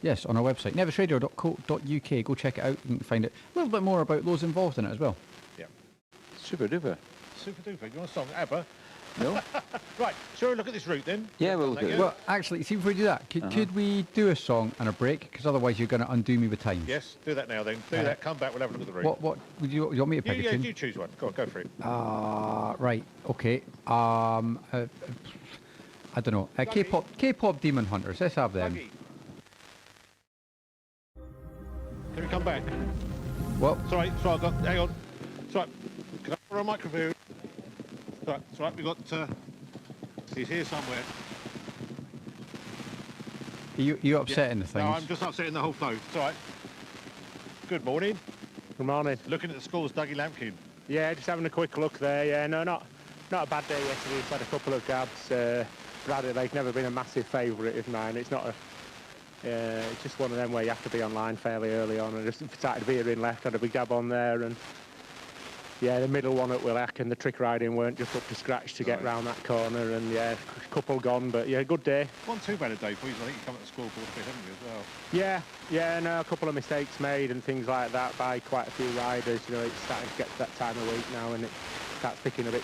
Yes, on our website, nevisradio.co.uk. Go check it out. You can find it a little bit more about those involved in it as well. Yeah. Super duper. Super duper. You want a song, ABBA? No. Right, shall we look at this route then? Yeah, we'll look at it. Well, actually, see if we do that, could we do a song and a break? Because otherwise you're going to undo me with time. Yes, do that now then. Do that, come back, we'll have a look at the route. What would you want me to pick? Yeah, you choose one. Go on, go for it. Right, okay. I don't know. K-pop Demon Hunters. Let's have them. Can we come back? What? Sorry, hang on. Sorry, can I borrow a microphone? Sorry, we've got, he's here somewhere. Are you upsetting the things? No, I'm just upsetting the whole flow. It's all right. Good morning. Good morning. Looking at the scores, Dougie Lampkin. Yeah, just having a quick look there. Yeah, no, not a bad day yesterday. We've had a couple of gabs. Bradley Lake's never been a massive favourite of mine. It's not it's just one of them where you have to be online fairly early on. And just started veering left, had a big gab on there, and yeah, the middle one at Willack and the trick riding weren't just up to scratch to get round that corner, and yeah, a couple gone, but yeah, good day. Wasn't too bad a day for you. I think you come at the scoreboard a bit, haven't you, as well? Yeah, no, a couple of mistakes made and things like that by quite a few riders. You know, it's starting to get to that time of week now, and it starts picking a bit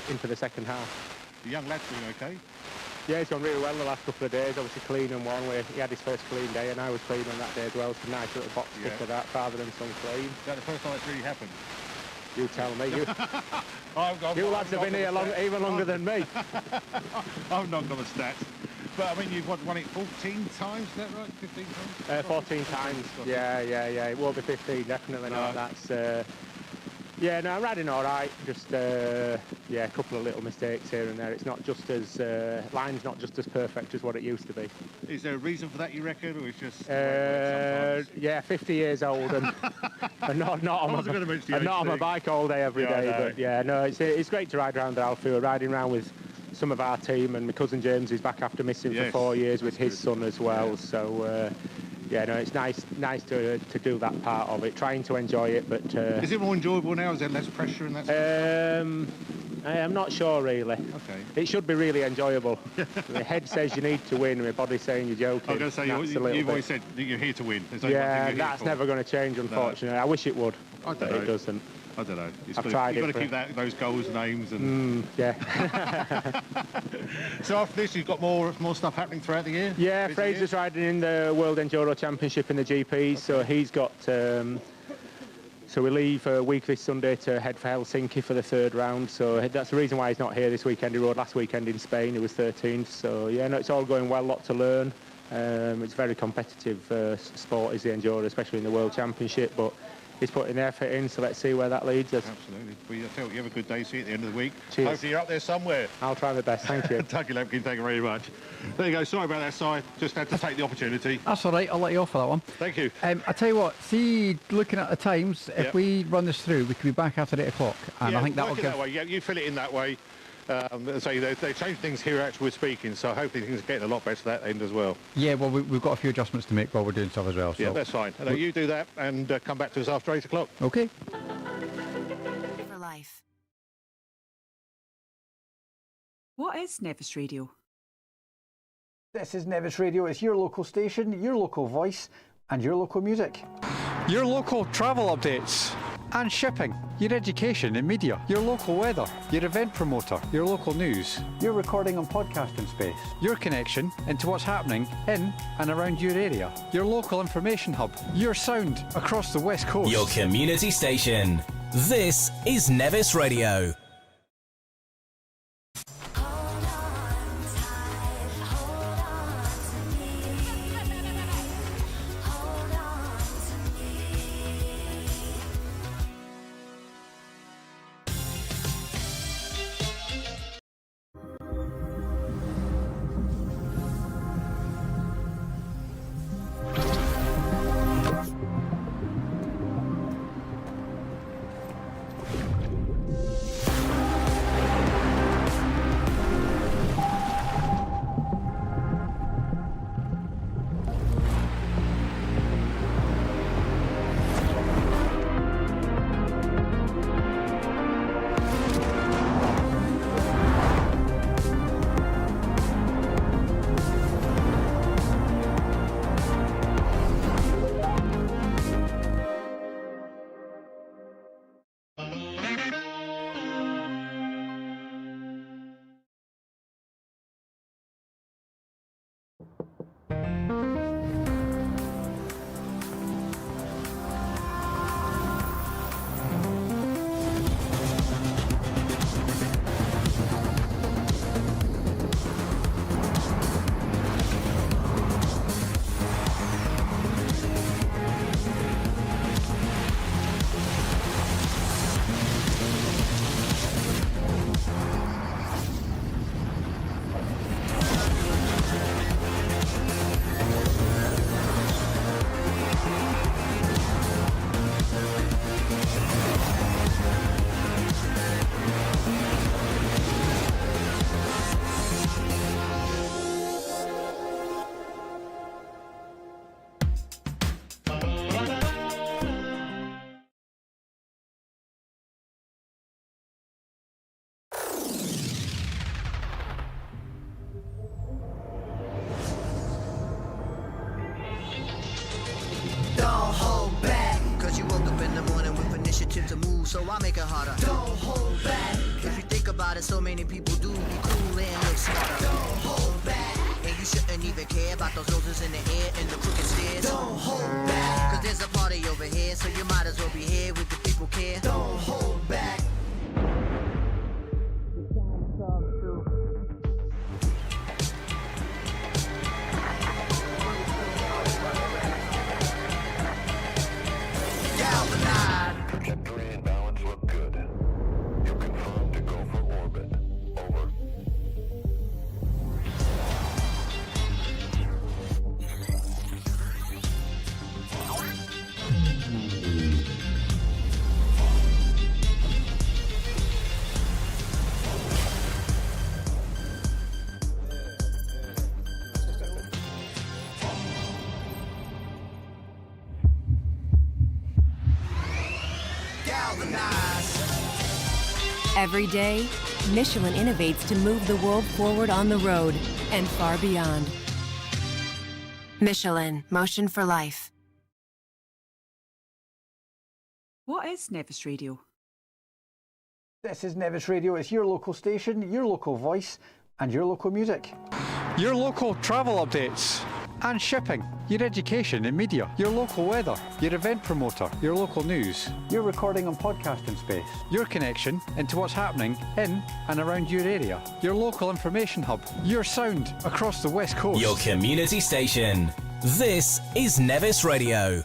into the second half. The young lad's doing okay? Yeah, he's gone really well the last couple of days. Obviously clean and one where he had his first clean day, and I was clean on that day as well. So nice little box kick of that, father and son clean. Is that the first time that's really happened? You tell me. You lads have been here even longer than me. I've not got the stats. But I mean, you've won it 14 times, is that right? 15 times? 14 times. Yeah. It won't be 15, definitely not. That's yeah, no, I'm riding all right. Just a couple of little mistakes here and there. It's not just as line's not just as perfect as what it used to be. Is there a reason for that, you reckon, or it's just? Yeah, 50 years old and not on my bike all day every day. But yeah, no, it's great to ride around the Alfie. We're riding around with some of our team, and my cousin James is back after missing for 4 years with his son as well. So. Yeah, no, it's nice to do that part of it, trying to enjoy it, but... Is it more enjoyable now? Is there less pressure in that sort of stuff? I'm not sure, really. Okay. It should be really enjoyable. My head says you need to win, and my body's saying you're joking. I'm going to say, you've always said that you're here to win. Yeah, that's never going to change, unfortunately. No. I wish it would, but it doesn't. I don't know. I've tried it. You've got to keep those goals, names, and... yeah. So after this, you've got more stuff happening throughout the year? Yeah, Fraser's riding in the World Enduro Championship in the GPs, okay. So he's got... so we leave a week this Sunday to head for Helsinki for the third round, so that's the reason why he's not here this weekend. He rode last weekend in Spain, he was 13th, so yeah, no, it's all going well, lot to learn. It's a very competitive sport, is the Enduro, especially in the World Championship, but he's putting the effort in, so let's see where that leads us. Absolutely. Well, I tell you, have a good day. See you at the end of the week. Cheers. Hopefully you're up there somewhere. I'll try my best, thank you. Dougie Lampkin, thank you very much. There you go. Sorry about that, Si. Just had to take the opportunity. That's all right. I'll let you off for that one. Thank you. I tell you what, see, looking at the times, if we run this through, we could be back after 8 o'clock. And I think that'll give... that way. Yeah, you fill it in that way. So they change things here actually we're speaking, so hopefully things are getting a lot better to that end as well. Yeah, well, we've got a few adjustments to make while we're doing stuff as well. So. Yeah, that's fine. You do that and come back to us after 8 o'clock. Okay. For life. What is Nevis Radio? This is Nevis Radio. It's your local station, your local voice, and your local music. Your local travel updates. And shipping, your education and media, your local weather, your event promoter, your local news, your recording and podcasting space, your connection into what's happening in and around your area, your local information hub, your sound across the West Coast. Your community station. This is Nevis Radio. initiative to move, so I make it harder. Don't hold back. If you think about it, so many people do be cool and look smarter. Don't hold back. And you shouldn't even care about those roses in the air and the crooked stairs. Don't hold back. Cause there's a party over here, so you might as well be here with the people care. Don't hold back. Trajectory and balance look good. You're confirmed to go for orbit. Over. Every day, Michelin innovates to move the world forward on the road and far beyond. Michelin, motion for life. What is Nevis Radio? This is Nevis Radio. It's your local station, your local voice, and your local music. Your local travel updates and shipping, your education and media, your local weather, your event promoter, your local news, your recording and podcasting space, your connection into what's happening in and around your area, your local information hub, your sound across the West Coast. Your community station. This is Nevis Radio.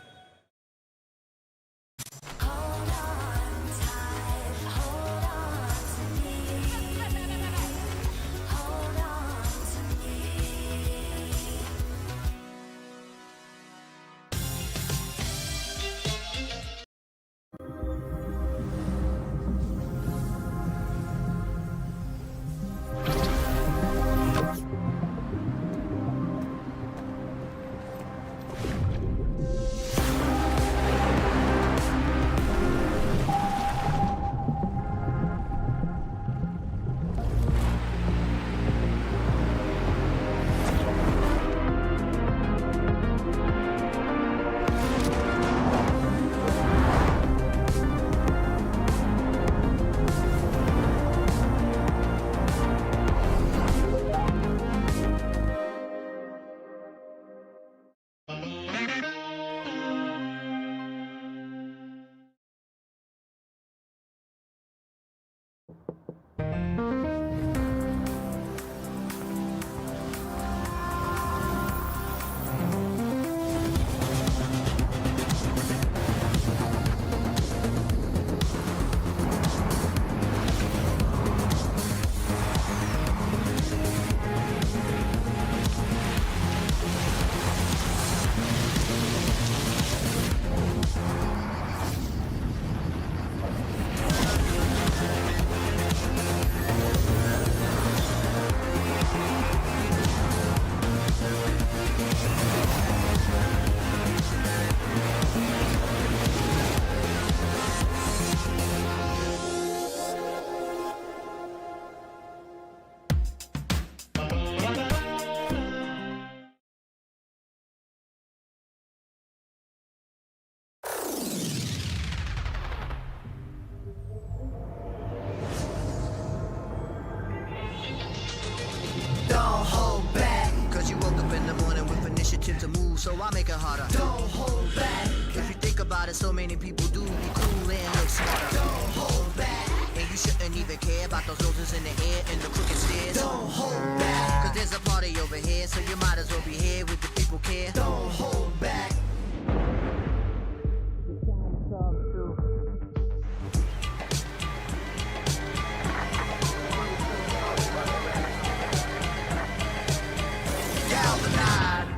To move, so I make it harder. Don't hold back. If you think about it, so many people do be cool and look smarter. Don't hold back. And you shouldn't even care about those roses in the air and the crooked stairs. Don't hold back. Cause there's a party over here, so you might as well be here with the people care. Don't hold back.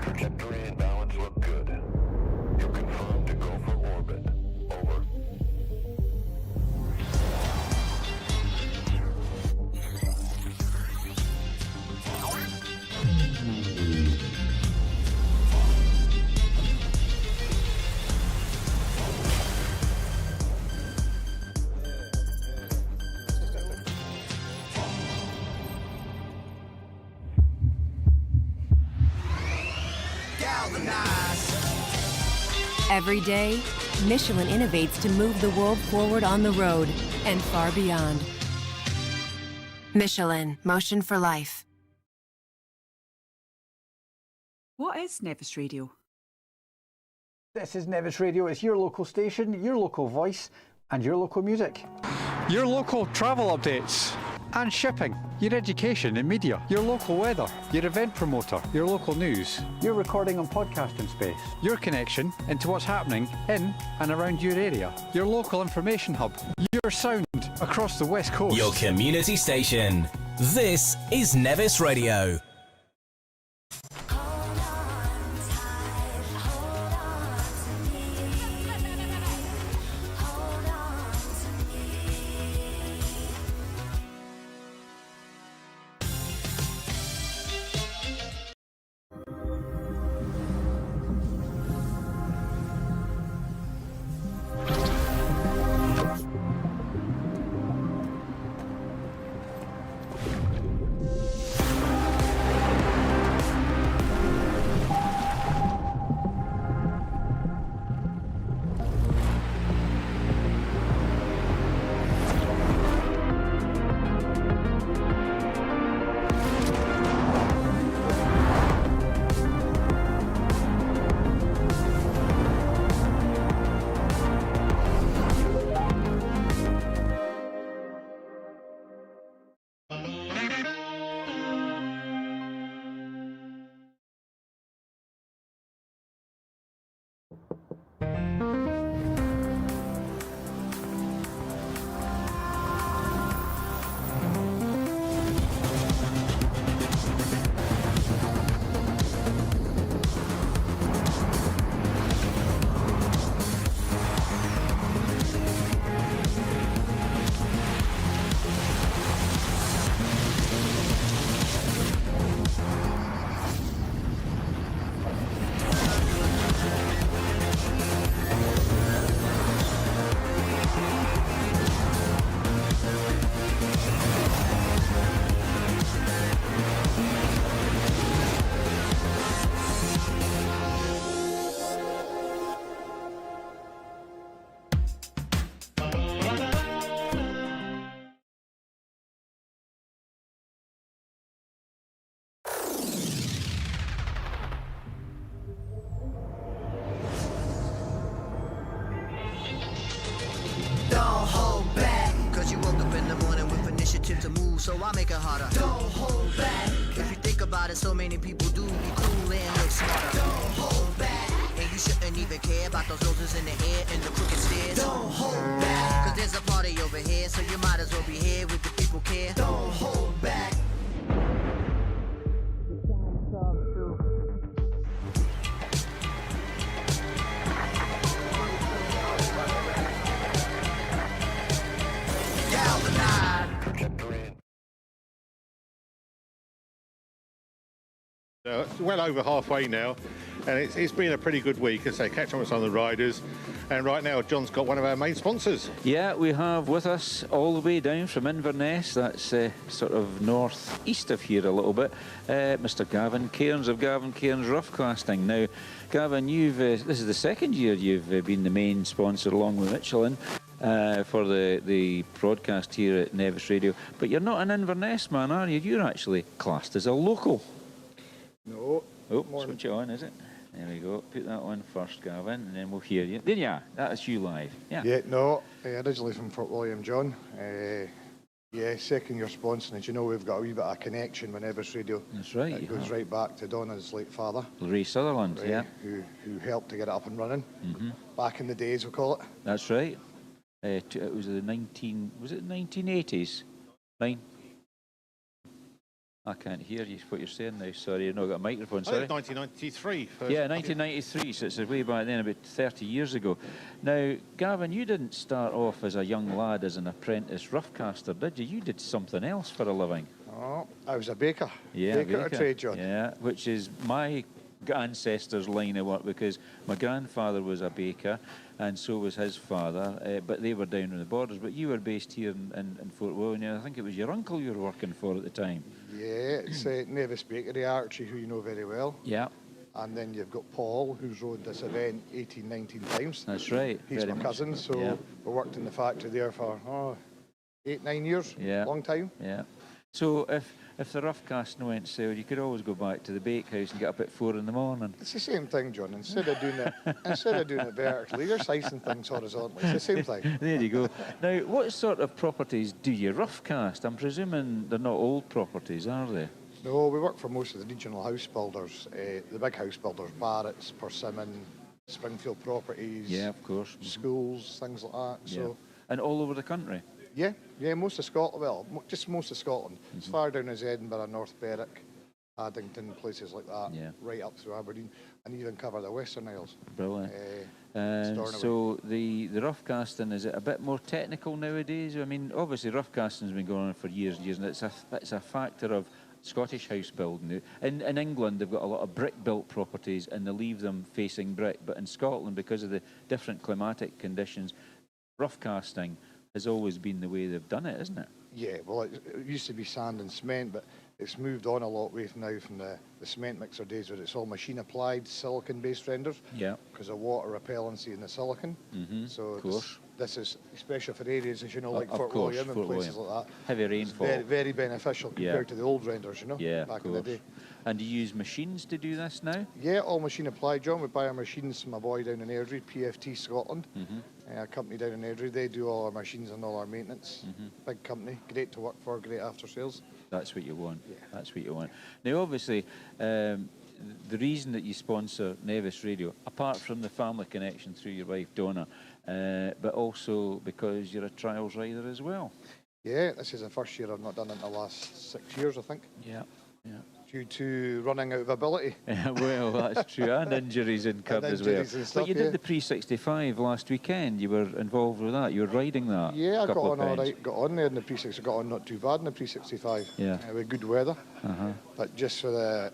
Trajectory and balance look good. You're confirmed to go for orbit. Over. Every day, Michelin innovates to move the world forward on the road and far beyond. Michelin, motion for life. What is Nevis Radio? This is Nevis Radio. It's your local station, your local voice, and your local music. Your local travel updates and shipping, your education and media, your local weather, your event promoter, your local news, your recording and podcasting space, your connection into what's happening in and around your area, your local information hub, your sound across the West Coast. Your community station. This is Nevis Radio. To move, so I make it harder. Don't hold back. If you think about it, so many people do be cool and look smarter. Don't hold back. And you shouldn't even care about those roses in the air and the crooked stairs. Don't hold back. Cause there's a party over here, so you might as well be here with the people care. Don't hold back. Well over halfway now, and it's been a pretty good week. As I say, catch up with some of the riders, and right now John's got one of our main sponsors. Yeah, we have with us all the way down from Inverness, that's sort of north-east of here a little bit, Mr. Gavin Cairns of Gavin Cairns Rough Casting. Now, Gavin, this is the second year you've been the main sponsor along with Michelin for the broadcast here at Nevis Radio, but you're not an Inverness man, are you? You're actually classed as a local. No. Oh, switch it on, is it? There we go. Put that on first, Gavin, and then we'll hear you. There you are. That's you live. Yeah. Yeah, no. Originally from Fort William, John. Yeah, second year sponsoring. As you know, we've got a wee bit of a connection with Nevis Radio. That's right. It goes right back to Donna's late father. Ray Sutherland, Ray, yeah. Who helped to get it up and running. Back in the days, we call it. That's right. It was the 1980s? I can't hear you, what you're saying now. Sorry, I've not got a microphone, sorry. 1993. Yeah, 1993, so it's way back then, about 30 years ago. Now, Gavin, you didn't start off as a young lad as an apprentice roughcaster, did you? You did something else for a living. Oh, I was a baker. Yeah, baker of trade, John. Yeah, which is my ancestors' line of work, because my grandfather was a baker and so was his father, but they were down on the borders. But you were based here in Fort William. I think it was your uncle you were working for at the time. Yeah, it's Nevis Bakery, Archie, who you know very well. Yeah. And then you've got Paul, who's rode this event 18, 19 times. That's right. He's very my much cousin, so yeah. we worked in the factory there for 8, 9 years. Yeah. Long time. Yeah. So if the rough casting went south, you could always go back to the bakehouse and get up at 4 in the morning. It's the same thing, John. Instead of doing it vertically, you're slicing things horizontally. It's the same thing. There you go. Now, what sort of properties do you rough cast? I'm presuming they're not old properties, are they? No, we work for most of the regional house builders, the big house builders, Barrett's, Persimmon, Springfield Properties. Yeah, of course. Schools, things like that. Yeah. So. And all over the country? Yeah, most of Scotland, well, just most of Scotland. As far down as Edinburgh, North Berwick, Addington, places like that, right up through Aberdeen, and even cover the Western Isles. Brilliant. So the rough casting, is it a bit more technical nowadays? I mean, obviously rough casting's been going on for years and years, and it's a factor of Scottish house building. In England, they've got a lot of brick-built properties, and they leave them facing brick. But in Scotland, because of the different climatic conditions, rough casting has always been the way they've done it, isn't it? Yeah, well, it used to be sand and cement, but it's moved on a lot way now from the cement mixer days where it's all machine-applied, silicon-based renders. Yeah. Because of water repellency in the silicon. So of course. This is, especially for areas, as you know, like Of Fort course, William and Fort places William. like that. Heavy rainfall. Very, very beneficial compared to the old renders, you know, back in the day. And do you use machines to do this now? Yeah, all machine applied, John. We buy our machines from my boy down in Airdrie, PFT Scotland. A company down in Airdrie. They do all our machines and all our maintenance. Big company, great to work for, great after sales. That's what you want. Yeah. That's what you want. Now, obviously, the reason that you sponsor Nevis Radio, apart from the family connection through your wife Donna, but also because you're a trials rider as well. Yeah, this is the first year I've not done it in the last 6 years, I think. Yeah, yeah. Due to running out of ability. Well, that's true, and injuries incurred as well. But you did the pre-65 last weekend. You were involved with that. You were riding that. Yeah, I got on all right. Got on there in the pre-65. Got on not too bad in the pre-65. Yeah. With good weather. But just for the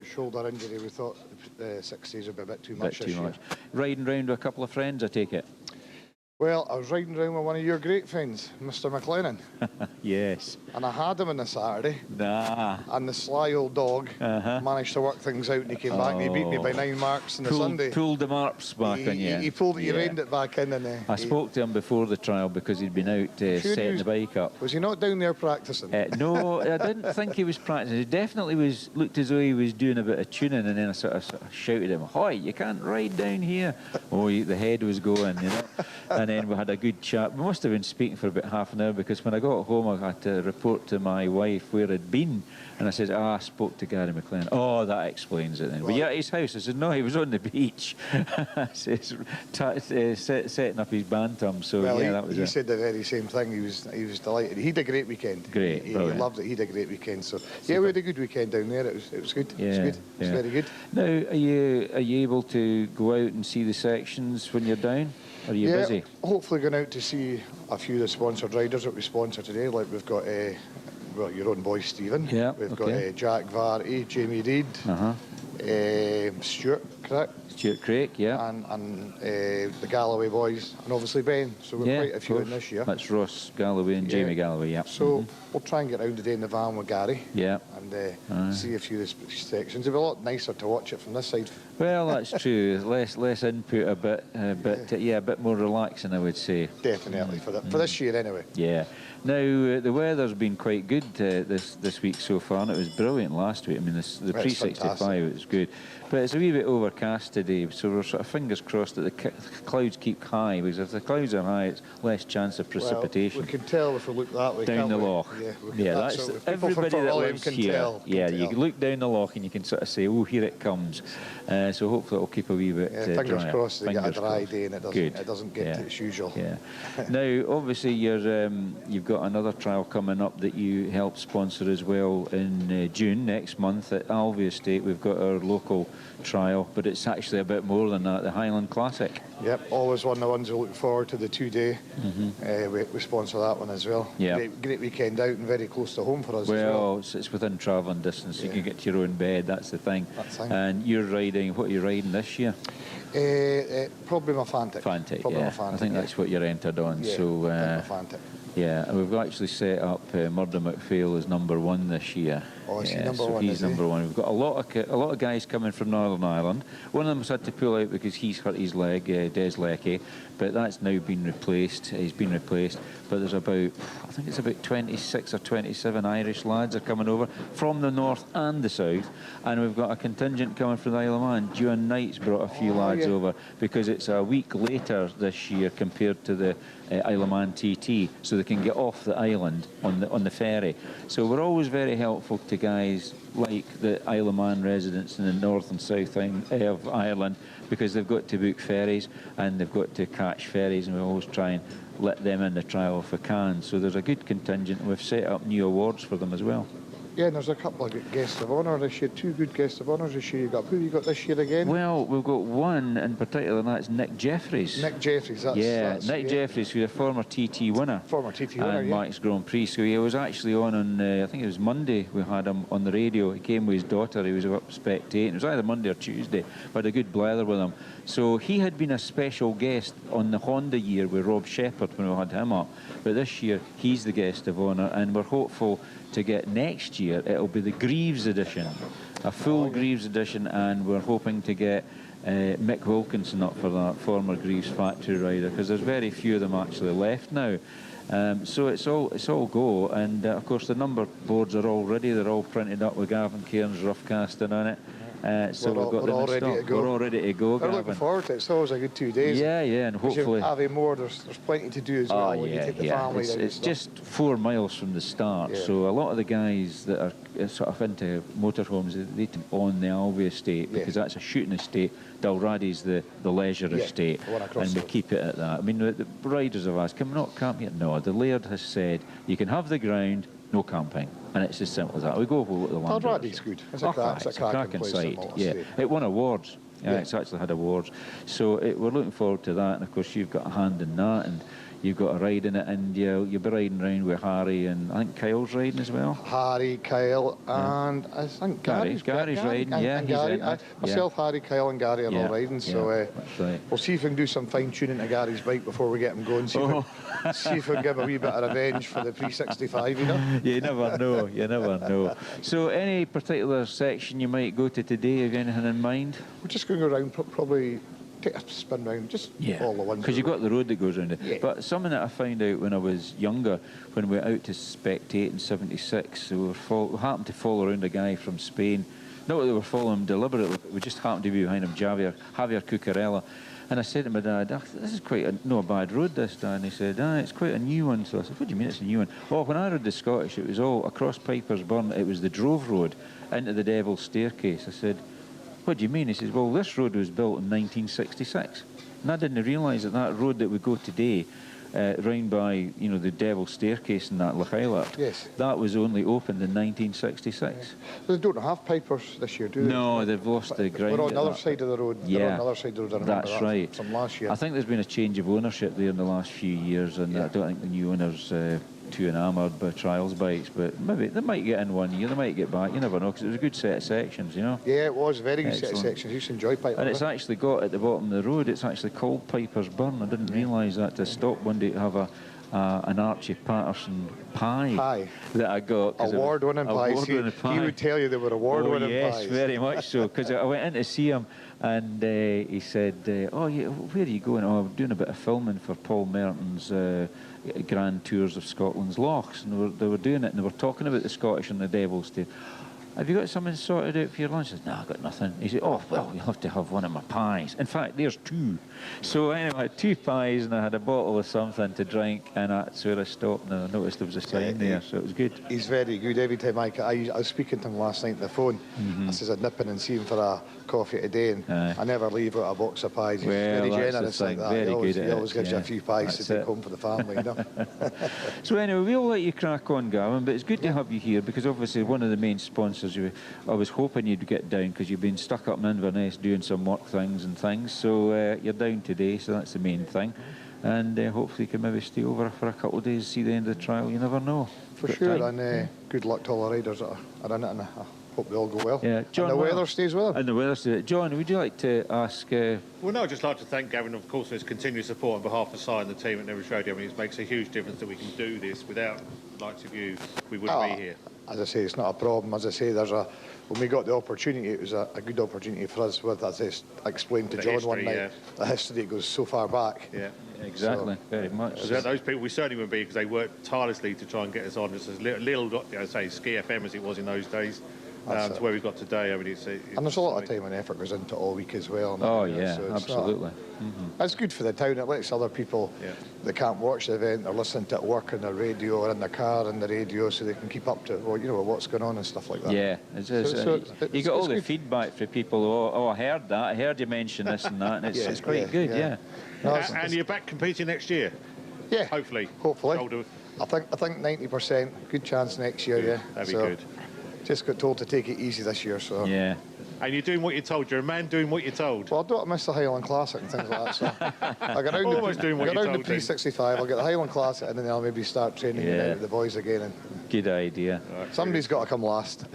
shoulder injury, we thought the 60s would be a bit too much this year. Riding round with a couple of friends, I take it. Well, I was riding around with one of your great friends, Mr. McLennan. Yes. And I had him on the Saturday. Nah. And the sly old dog managed to work things out, and he came back and he beat me by 9 marks on the Sunday. Pulled the marks back on you. He pulled it, he reined it back in. And I spoke to him before the trial because he'd been out setting the bike up. Was he not down there practising? No, I didn't think he was practising. He definitely looked as though he was doing a bit of tuning, and then I sort of shouted at him, "Hoy, you can't ride down here." Oh, the head was going, you know. And then we had a good chat. We must have been speaking for about half an hour, because when I got home I had to report to my wife where I'd been, and I said, I spoke to Gary McLean. Oh, that explains it then. Well, were you at his house? I said, no, he was on the beach. Says, setting up his bantam. So well, yeah, that was it. He said the very same thing. He was delighted. He had a great weekend. Great, he loved it. He had a great weekend. So yeah, we had a good weekend down there. It was good. Yeah, it was good. It was very good. Now, are you able to go out and see the sections when you're down? Are you busy? Hopefully going out to see a few of the sponsored riders that we sponsor today. Like we've got your own boy Stephen. Yeah. We've got Jack Varty, Jamie Reid, Stuart, correct? Stuart Craig, yeah. And the Galloway boys, and obviously Ben. So we've quite a few in this year. That's Ross Galloway and Jamie Galloway, yeah. So we'll try and get round today in the van with Gary. Yeah. And see a few of the sections. It'll be a lot nicer to watch it from this side. Well, that's true. Less input, a bit more relaxing, I would say. Definitely for this year anyway. Yeah. Now the weather's been quite good this week so far, and it was brilliant last week. I mean, the pre-65 was good, but it's a wee bit overcast today, so we're sort of fingers crossed that the clouds keep high, because if the clouds are high, it's less chance of precipitation. Well, we can tell if we look that way. Down the loch. Yeah, that's everybody that lives here. You can look down the loch and you can sort of say, "Oh, here it comes." So hopefully it'll keep a wee bit fingers drier. crossed they get a dry day and it doesn't get to its usual. Yeah. Now, obviously, you've got another trial coming up that you help sponsor as well in June next month at Alvey Estate. We've got our local trial, but it's actually a bit more than that, the Highland Classic. Yep, always one of the ones we look forward to, the 2-day. We sponsor that one as well. Yeah. Great weekend out and very close to home for us as well. Well, it's within travelling distance. You can get to your own bed, that's the thing. And you're riding, what are you riding this year? Probably my Fantic. Fantic, Probably yeah. my Fantic, I think that's what you're entered on. Yeah, so, I think my Fantic. yeah, and we've actually set up Murdo McPhail as #1 this year. Oh, is he yeah, number so one, he's is he? number 1. We've got a lot of guys coming from Northern Ireland. One of them's had to pull out because he's hurt his leg, Des Leckie, but that's now been replaced. He's been replaced. But there's about, I think it's about 26 or 27 Irish lads are coming over from the north and the south, and we've got a contingent coming from the Isle of Man. Duane Knight's brought a few lads over because it's a week later this year compared to the Isle of Man TT, so they can get off the island on the ferry. So we're always very helpful to guys like the Isle of Man residents in the north and south of Ireland, because they've got to book ferries and they've got to catch ferries, and we always try and let them in the trial if we can. So there's a good contingent, and we've set up new awards for them as well. Yeah, and there's a couple of good guests of honour this year, 2 good guests of honours this year. Who you got this year again? Well, we've got one in particular, and that's Nick Jeffries. Nick Jeffries, that's Nick Jeffries, who's a former TT winner. Former TT winner, and Mark's Grand Prix. So he was actually on I think it was Monday, we had him on the radio. He came with his daughter, he was up spectating. It was either Monday or Tuesday. We had a good blather with him. So he had been a special guest on the Honda year with Rob Shepherd when we had him up. But this year, he's the guest of honour, and we're hopeful to get next year, it'll be the Greaves edition, a full Greaves edition, and we're hoping to get Mick Wilkinson up for that, former Greaves factory rider, because there's very few of them actually left now. So it's all go, and of course the number boards are all ready. They're all printed up with Gavin Cairns rough casting on it. So we're all ready to go. We're all ready to go, We're looking forward to it. It's always a good 2 days. Yeah, and hopefully having more. There's plenty to do as well. When you take the family down. It's just 4 miles from the start. So a lot of the guys that are sort of into motorhomes, they on the Alvey estate, because that's a shooting estate. Dalradi's the leisure estate, and we keep it at that. I mean, the riders have asked, can we not camp here? No, the Laird has said you can have the ground, no camping, and it's as simple as that. We go for the land. Dalradi's good. It's a cracking site. Yeah, it won awards. Yeah, it's actually had awards. So we're looking forward to that, and of course you've got a hand in that, and you've got a ride in it, and you'll be riding around with Harry, and I think Kyle's riding as well. Harry, Kyle, and I think Gary's riding, and Gary. Myself, Harry, Kyle and Gary are all riding, so we'll see if we can do some fine-tuning to Gary's bike before we get him going, see if we can give a wee bit of revenge for the 365, you know? You never know, you never know. So any particular section you might go to today, have you anything in mind? We're just going around, probably take a spin round, just all the ones. Because you've got the road that goes around it. But something that I found out when I was younger, when we went out to spectate in '76, we happened to follow around a guy from Spain. Not that we were following him deliberately, but we just happened to be behind him, Javier Cucurella. And I said to my dad, this is quite a bad road, this, Dad. And he said, it's quite a new one. So I said, what do you mean it's a new one? Oh, when I rode the Scottish, it was all across Piper's Burn. It was the Drove Road into the Devil's Staircase. I said, what do you mean? He says, well, this road was built in 1966. And I didn't realise that road that we go today, round by, the Devil's Staircase and that, Lochilap, that was only opened in 1966. They don't have Pipers this year, do they? No, they've lost the ground. We're on the other side of the road. Yeah, on the other side of the road. that's right. From last year. I think there's been a change of ownership there in the last few years, and I don't think the new owner's too enamoured by trials bikes, but maybe they might get in 1 year, they might get back, you never know, because it was a good set of sections, you know. Yeah, it was a very good set of sections. I used to enjoy Piper. And it's actually got at the bottom of the road, it's actually called Piper's Burn. I didn't realise that to stop one day to have an Archie Patterson pie that I got. Award-winning pies. He would tell you they were award-winning pies. Yes, very much so, because I went in to see him, and he said, oh, yeah, where are you going? Oh, I'm doing a bit of filming for Paul Merton's Grand Tours of Scotland's Lochs, and they were doing it, and they were talking about the Scottish and the Devil's Day. Have you got something sorted out for your lunch? I said, no, I've got nothing. He said, oh, well, you'll have to have one of my pies. In fact, there's 2. So anyway, I had 2 pies, and I had a bottle of something to drink, and that's where I stopped, and I noticed there was a sign there, so it was good. He's very good. Every time I was speaking to him last night on the phone, I says I'd nip in and see him for a coffee today, and I never leave out a box of pies. He's very generous like that. Very he always gives you a few pies to take home for the family, you know. So anyway, we'll let you crack on, Gavin, but it's good to have you here, because obviously one of the main sponsors, I was hoping you'd get down, because you've been stuck up in Inverness doing some work things, so you're down today, so that's the main thing. And hopefully you can maybe stay over for a couple of days, see the end of the trial, you never know. For sure, and good luck to all the riders that are in it, and hope they all go well. Yeah, John, and the weather stays well. And the weather stays. John, would you like to ask? Well, no, I'd just like to thank Gavin, of course, for his continued support on behalf of Si and the team at Nevis Radio. I mean, it makes a huge difference that we can do this. Without the likes of you, we wouldn't be here. As I say, it's not a problem. As I say, when we got the opportunity, it was a good opportunity for us. With, as I explained to John one night, the history goes so far back. Yeah, exactly, very much. Those people, we certainly wouldn't be, because they worked tirelessly to try and get us on. It's as little, say, Ski FM as it was in those days. To where we've got today. I mean, it's and there's a lot of time and effort goes into it all week as well. Oh yeah, so absolutely. It's good for the town. It lets other people that can't watch the event or listen to it at work on the radio or in the car on the radio, so they can keep up to what's going on and stuff like that. Yeah, you got all the feedback from people. Oh, I heard that. I heard you mention this and that. And it's quite good. Yeah. And you're back competing next year. Yeah. Hopefully. I think 90%. Good chance next year. Yeah. That'd be good. Just got told to take it easy this year, so... Yeah. And you're doing what you're told. You're a man doing what you're told. Well, I don't miss the Highland Classic and things like that, so... I got around the P65, I'll get the Highland Classic, and then I'll maybe start training with the boys again. And good idea. Somebody's got to come last.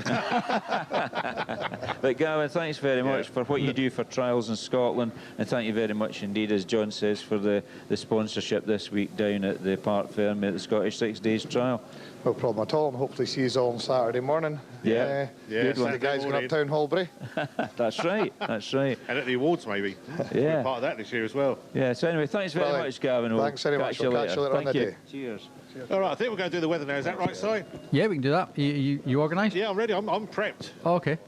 But Gavin, thanks very much for what you do for trials in Scotland, and thank you very much indeed, as John says, for the sponsorship this week down at the Parc Ferme at the Scottish 6 Days Trial. No problem at all, and hopefully see you all on Saturday morning. Good one. The guys going up Town Hallbury. That's right, that's right. And at the awards, maybe. Yeah. We're part of that this year as well. Yeah, so anyway, thanks very much, Gavin. Thanks very much. We'll catch you later on the day. Cheers. All right, I think we're going to do the weather now. Is that right, Si? Yeah, we can do that. You organised? Yeah, I'm ready. I'm prepped. Oh, okay.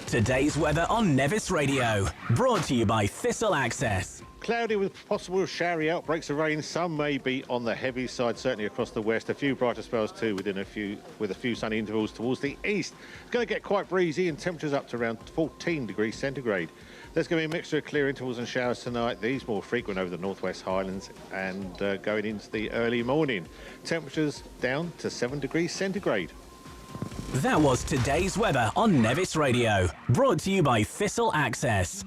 Today's weather on Nevis Radio, brought to you by Thistle Access. Cloudy with possible showery outbreaks of rain. Some may be on the heavy side, certainly across the west. A few brighter spells too with a few sunny intervals towards the east. It's going to get quite breezy and temperatures up to around 14 degrees centigrade. There's going to be a mixture of clear intervals and showers tonight. These more frequent over the northwest highlands and going into the early morning. Temperatures down to 7 degrees centigrade. That was today's weather on Nevis Radio, brought to you by Thistle Access.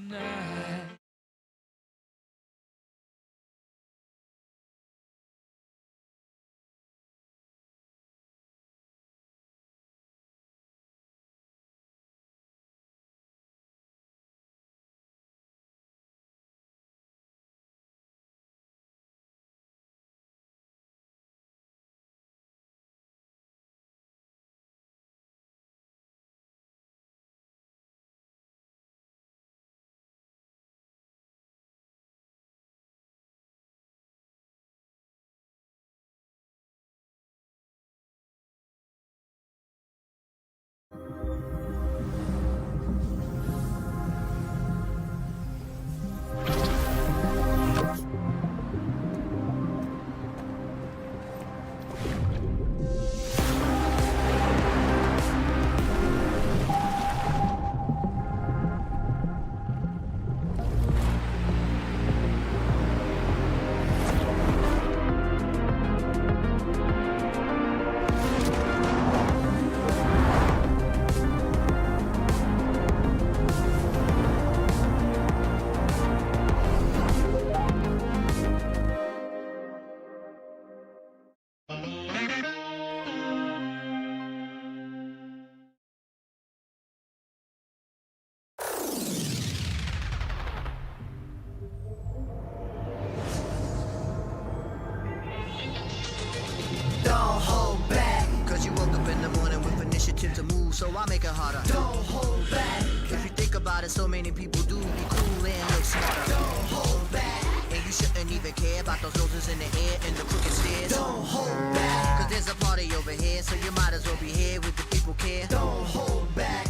So I make it harder. Don't hold back. If you think about it, so many people do be cool and look smarter. Don't hold back. And you shouldn't even care about those noses in the air and the crooked stairs. Don't hold back. Cause there's a party over here, so you might as well be here with the people care. Don't hold back.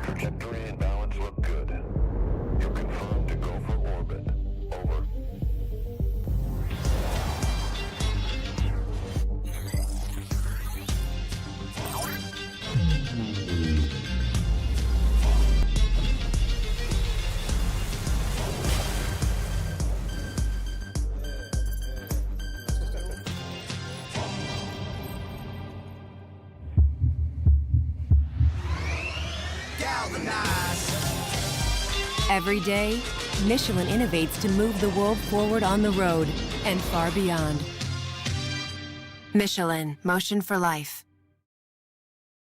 Trajectory and balance look good. You're confirmed to go for orbit. Over. Galvanize. Every day, Michelin innovates to move the world forward on the road and far beyond. Michelin, motion for life.